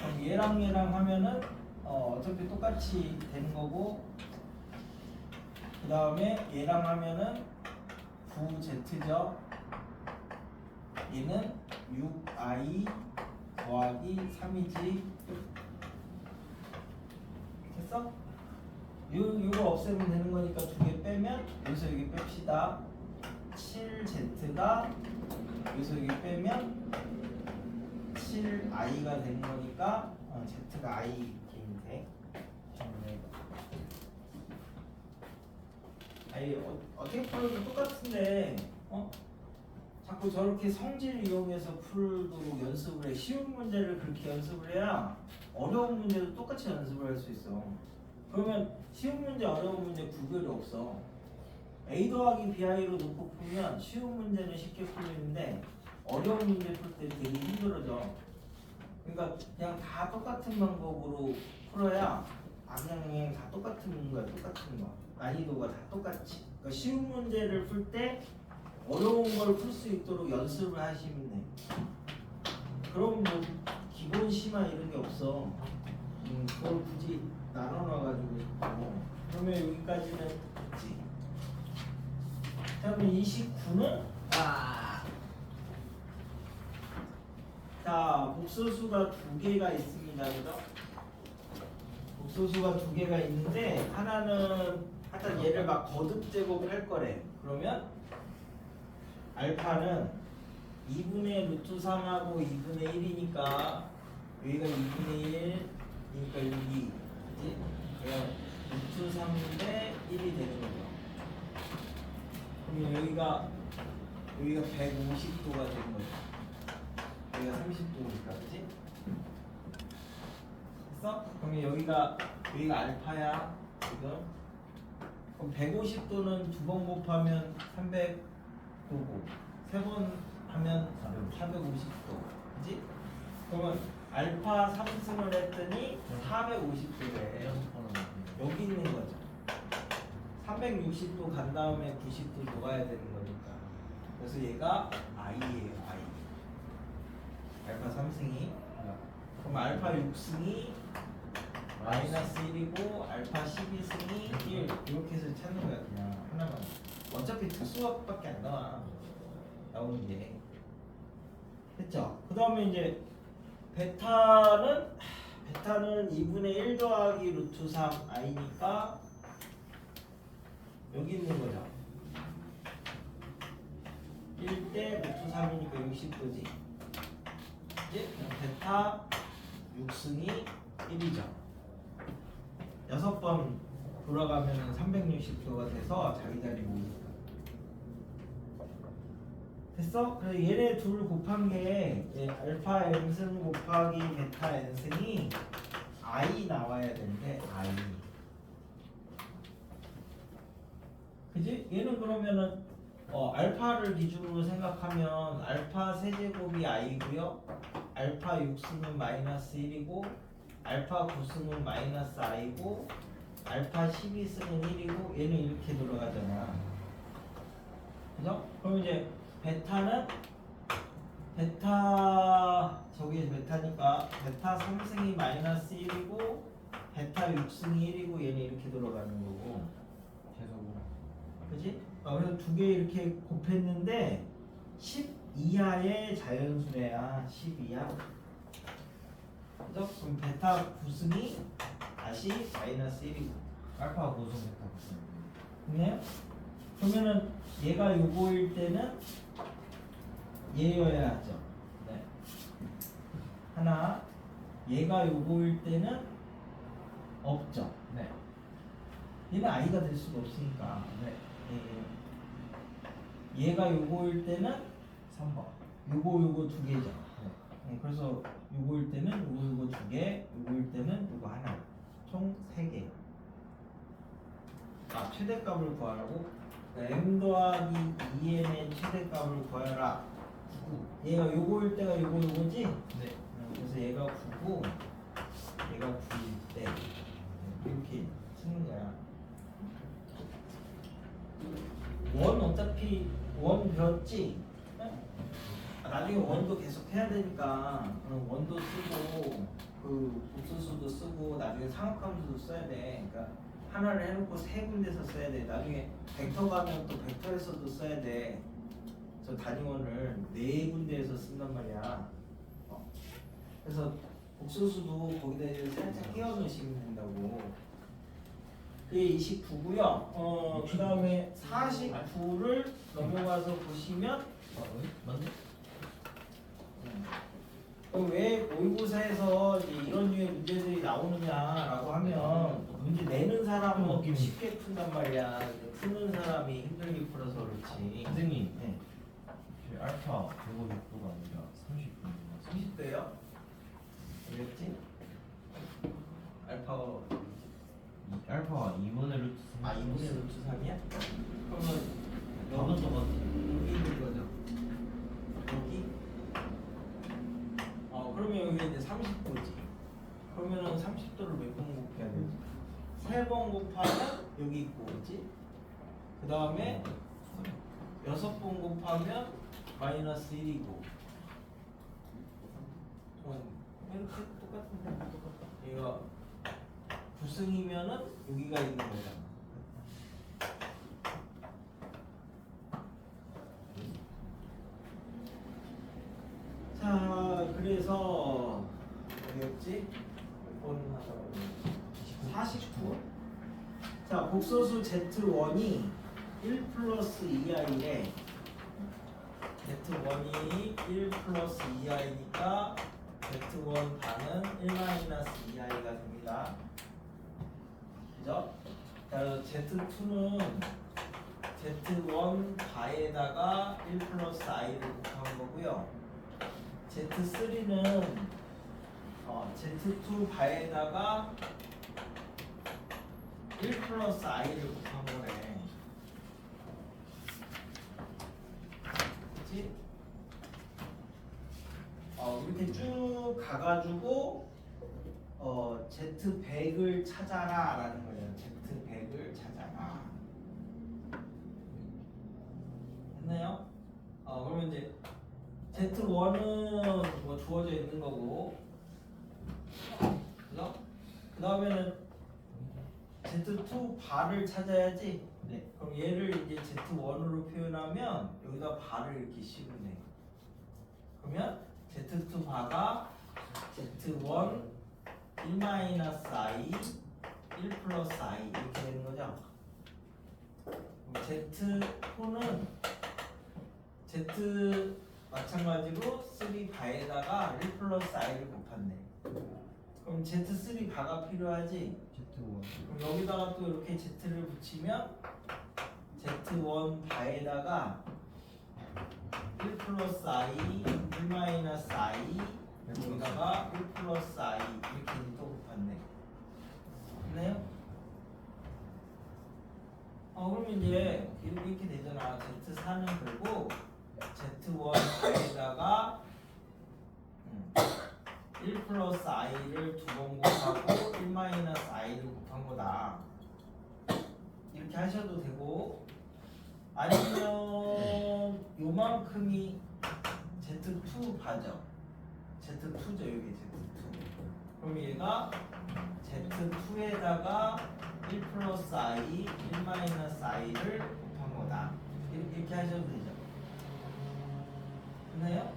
그럼 얘랑 하면은 어차피 똑같이 되는 거고, 그 다음에 얘랑 하면은 9z죠. 얘는 6i 더하기 3이지. 됐어? 이거 없애면 되는 거니까 두 개 빼면 여기서 여기 뺍시다. 7z가 여기서 여기 빼면 7i가 되는 거니까 z가 i 이렇게 돼. 아니 어떻게 풀어도 똑같은데 자꾸 저렇게 성질 이용해서 풀도록 연습을 해. 쉬운 문제를 그렇게 연습을 해야 어려운 문제도 똑같이 연습을 할 수 있어. 그러면 쉬운 문제 어려운 문제 구별이 없어. A 더하기 BI로 놓고 풀면 쉬운 문제는 쉽게 풀리는데 어려운 문제 풀 때 되게 힘들어져. 그러니까 그냥 다 똑같은 방법으로 풀어야 그냥 다 똑같은 거야. 똑같은 거. 난이도가 다 똑같지. 그러니까 쉬운 문제를 풀 때 어려운 걸 풀 수 있도록 연습을 하시면 돼. 그럼 뭐 기본 심화 이런 게 없어. 그걸 굳이 나눠놔가지고 그러면 여기까지는 있지. 자, 그럼 29는 자, 복소수가 두 개가 있습니다. 그죠? 복소수가 두 개가 있는데 하나는 하여튼 얘를 막 거듭 제곱할 거래. 그러면 알파는 2분의 루트 3하고 2분의 1이니까 여기가 2분의 1이니까 여기 그치? 그냥 루트 3대 1이 되는 거죠. 그러면 여기가 150도가 되는 거죠. 여기가 30도니까 그치? 됐어? 그러면 여기가 알파야 지금. 그럼 150도는 두 번 곱하면 300도고 세 번 하면 450도 그치? 그러면 알파 3승을 했더니 450도래. 여기 있는 거죠. 360도 간 다음에 90도 녹아야 되는 거니까. 그래서 얘가 i예요. i. 알파 3승이. 그럼 알파 6승이 마이너스 1이고 알파 12승이 1 이렇게 해서 찾는 거야. 그냥 하나만. 어차피 특수학밖에 안 나오는 게. 됐죠? 그 다음에 이제 베타는 2분의 1 더하기 루트 3 i니까 여기 있는 거죠. 1대 루트 3이니까 60도지. 이제 베타 6승이 1이죠. 6번 돌아가면 360도가 돼서 자기 자리 모으니까. 됐어? 그래서 얘네 둘 곱한 게 알파 n승 곱하기 베타 n승이 i 나와야 되는데 i. 그지? 얘는 그러면은 알파를 기준으로 생각하면 알파 세제곱이 i고요. 알파 6승은 마이너스 1이고 알파 9승은 마이너스 i고 알파 12승은 1이고 얘는 이렇게 돌아가잖아. 그죠? 그럼 이제 베타는 저기 베타니까 베타 3승이 마이너스 1이고 베타 6승이 1이고 얘는 이렇게 돌아가는 거고. 그지? 그래서 두 개 이렇게 곱했는데 10 이하의 자연수래야. 10 이하. 그죠? 그럼 베타 9승이 다시 마이너스 1이고 알파 고정 베타 고정. 됐나요? 그러면은 얘가 요거일 때는 얘여야 하죠. 네. 하나, 얘가 요거일 때는 없죠. 네. 얘는 i가 될 수가 없으니까. 네. 얘가 요거일 때는 3번. 요거 두 개죠. 네. 그래서 요거일 때는 요거 두 개, 요거일 때는 요거 하나. 총 3개. 아, 최대값을 구하라고? m 더하기 2n의 최대값을 구하라. 얘가 요거일 때가 요거지? 네. 그래서 얘가 9고 얘가 9일 때 이렇게 쓰는 거야. 원 어차피 원 배웠지? 나중에 원도 계속 해야 되니까 원도 쓰고 그 복소수도 쓰고 나중에 상업함수도 써야 돼. 그러니까 하나를 해놓고 3군데서 써야 돼. 나중에 벡터 가면 또 벡터에서도 써야 돼. 저 단위원을 4군데에서 쓴단 말이야. 그래서 복소수도 거기다 이제 살짝 끼워 넣으시면 된다고. 그게 29고요. 그 다음에 49를 넘어가서 보시면 맞네? 왜 모의고사에서 이제 이런 류의 문제들이 나오느냐라고 하면 문제 내는 사람은 쉽게 푼단 말이야. 푸는 사람이 힘들게 풀어서 그렇지. 선생님, 네. 저희 알파 156도가 아니라 30도인가? 30대요? 왜였지? 알파가 알파가 2분의 루트 3. 2분의 루트 3이야? 그러면 답은 똑같아. 여기 있는 거죠? 여기? 그러면 여기 이제 30도지. 그러면은 30도를 몇 번 곱해야 되지? 3번 곱하면 여기 있고, 그렇지? 그 다음에 6번 곱하면 마이너스 1이고. 이렇게 똑같은데? 얘가 9승이면은 여기가 있는 거잖아. 자, 그래서 뭐였지? 몇 번 하다가 49? 자, 복소수 Z1이 1 플러스 2i래. Z1이 1 플러스 2i니까 Z1 반은 1 마이너스 2i가 됩니다. 그죠? 자, Z2는 Z1 바에다가 1 플러스 i를 곱한 거고요. Z3는 Z2 바에다가 1 플러스 i를 곱한 거네. 그치? 이렇게 쭉 가가지고 Z100을 찾아라 라는 거예요. Z100을 찾아라. 됐나요? 그러면 이제 Z1은 뭐 주어져 있는 거고, 그죠? 그 다음에는 Z2 바를 찾아야지. 네. 그럼 얘를 이제 Z1으로 표현하면 여기다 바를 이렇게 씌우면 돼. 그러면 Z2 바가 Z1 1-i 1 플러스 i 이렇게 되는 거죠. Z4는 Z 마찬가지로 3 바에다가 1 플러스 i를 곱했네. 그럼 Z3 바가 필요하지? Z1. 그럼 여기다가 또 이렇게 Z를 붙이면 Z1 바에다가 1 플러스 i, 1 마이너스 i, 여기다가 1 플러스 i 이렇게 또 곱했네. 됐나요? 그러면 이제 이렇게 되잖아. Z4는 그리고 Z1 바에다가 1 플러스 i를 2번 곱하고 1 마이너스 i를 곱한 거다. 이렇게 하셔도 되고, 아니면 요만큼이 Z2 바죠. Z2죠, 여기 Z2. 그럼 얘가 Z2에다가 1 플러스 i, 1 마이너스 i를 곱한 거다. 이렇게 하셔도 되죠. 됐나요?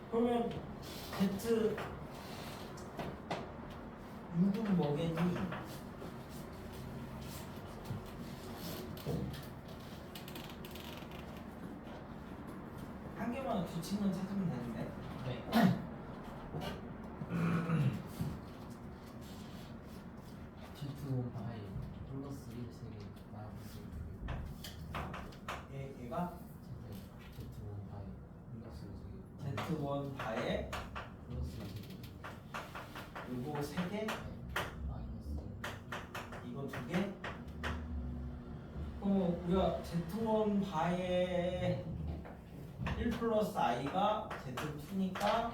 그러면 Z 6은 뭐겠니? 한 개만 규칙만 찾으면 되는데. 네. Z1 바이 플러스 1 3개 마이너스 1 얘가 Z1 바이 플러스 1 3개 Z1 바에 플러스 요거 3개, 마이너스 이거 2개. 그럼 우리가 Z1 바에 1 플러스 i가 Z2니까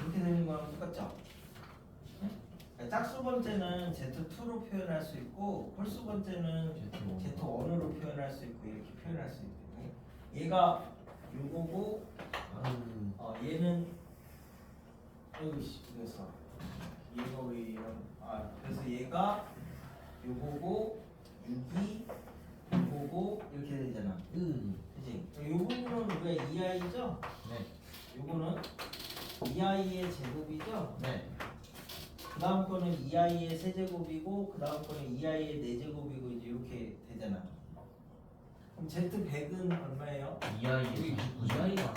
이렇게 되는 거랑 똑같죠? 네? 짝수 번째는 Z2로 표현할 수 있고 홀수 번째는 Z1으로 표현할 수 있고 이렇게 표현할 수 있거든요. 얘가 요거고 얘는 어이씨 그래서 얘가 왜 이런 그래서 얘가 요거고 6이 요거고 이렇게 되잖아. 그치? 요거는 우리가 2i죠? 네. 요거는 2i의 제곱이죠? 네. 그 다음 거는 2i의 세제곱이고 그 다음 거는 2i의 4제곱이고 이제 이렇게 되잖아. 그럼 Z100은 얼마예요? 2i에 49점. 2i가 아니에요.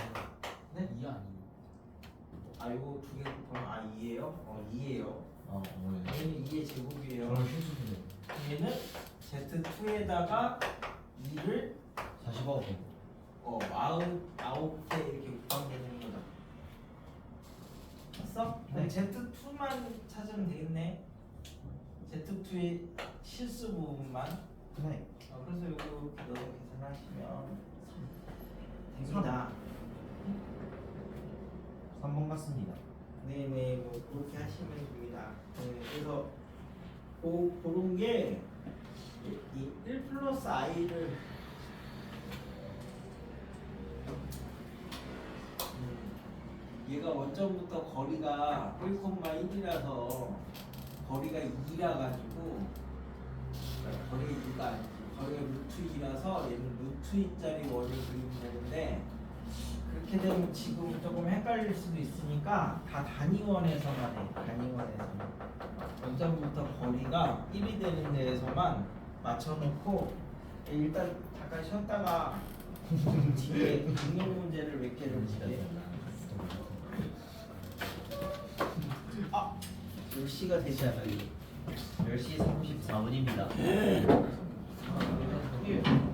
네? 2 아니에요. 요거 두 개 곱하면 2예요? 2예요. 네. 얘는 2의 제곱이에요. 그럼 실수네. 얘는 Z2에다가 2를 49점. 49개 이렇게 곱하면 되는 거다. 됐어? 네. 그럼 Z2만 찾으면 되겠네. Z2의 실수 부분만. 네. 그래서 이거 이렇게 넣어서 계산하시면 됩니다. 3번 같습니다. 네네, 뭐 그렇게 하시면 됩니다. 네, 그래서 그런 게 이 1 플러스 i를 얘가 원점부터 거리가 1,1이라서 거리가 2라 가지고 거리가 2가 아니지 거리가 루트 2라서 얘는 루트 2짜리 원을 그리면 되는데 그렇게 되면 지금 조금 헷갈릴 수도 있으니까 다 단위원에서만 해. 단위원에서만 원점부터 거리가 1이 되는 데에서만 맞춰놓고 일단 잠깐 쉬었다가 뒤에 응용 문제를 몇 개를 볼게. 10시가 되지 않아요? 10시 34분입니다. 예.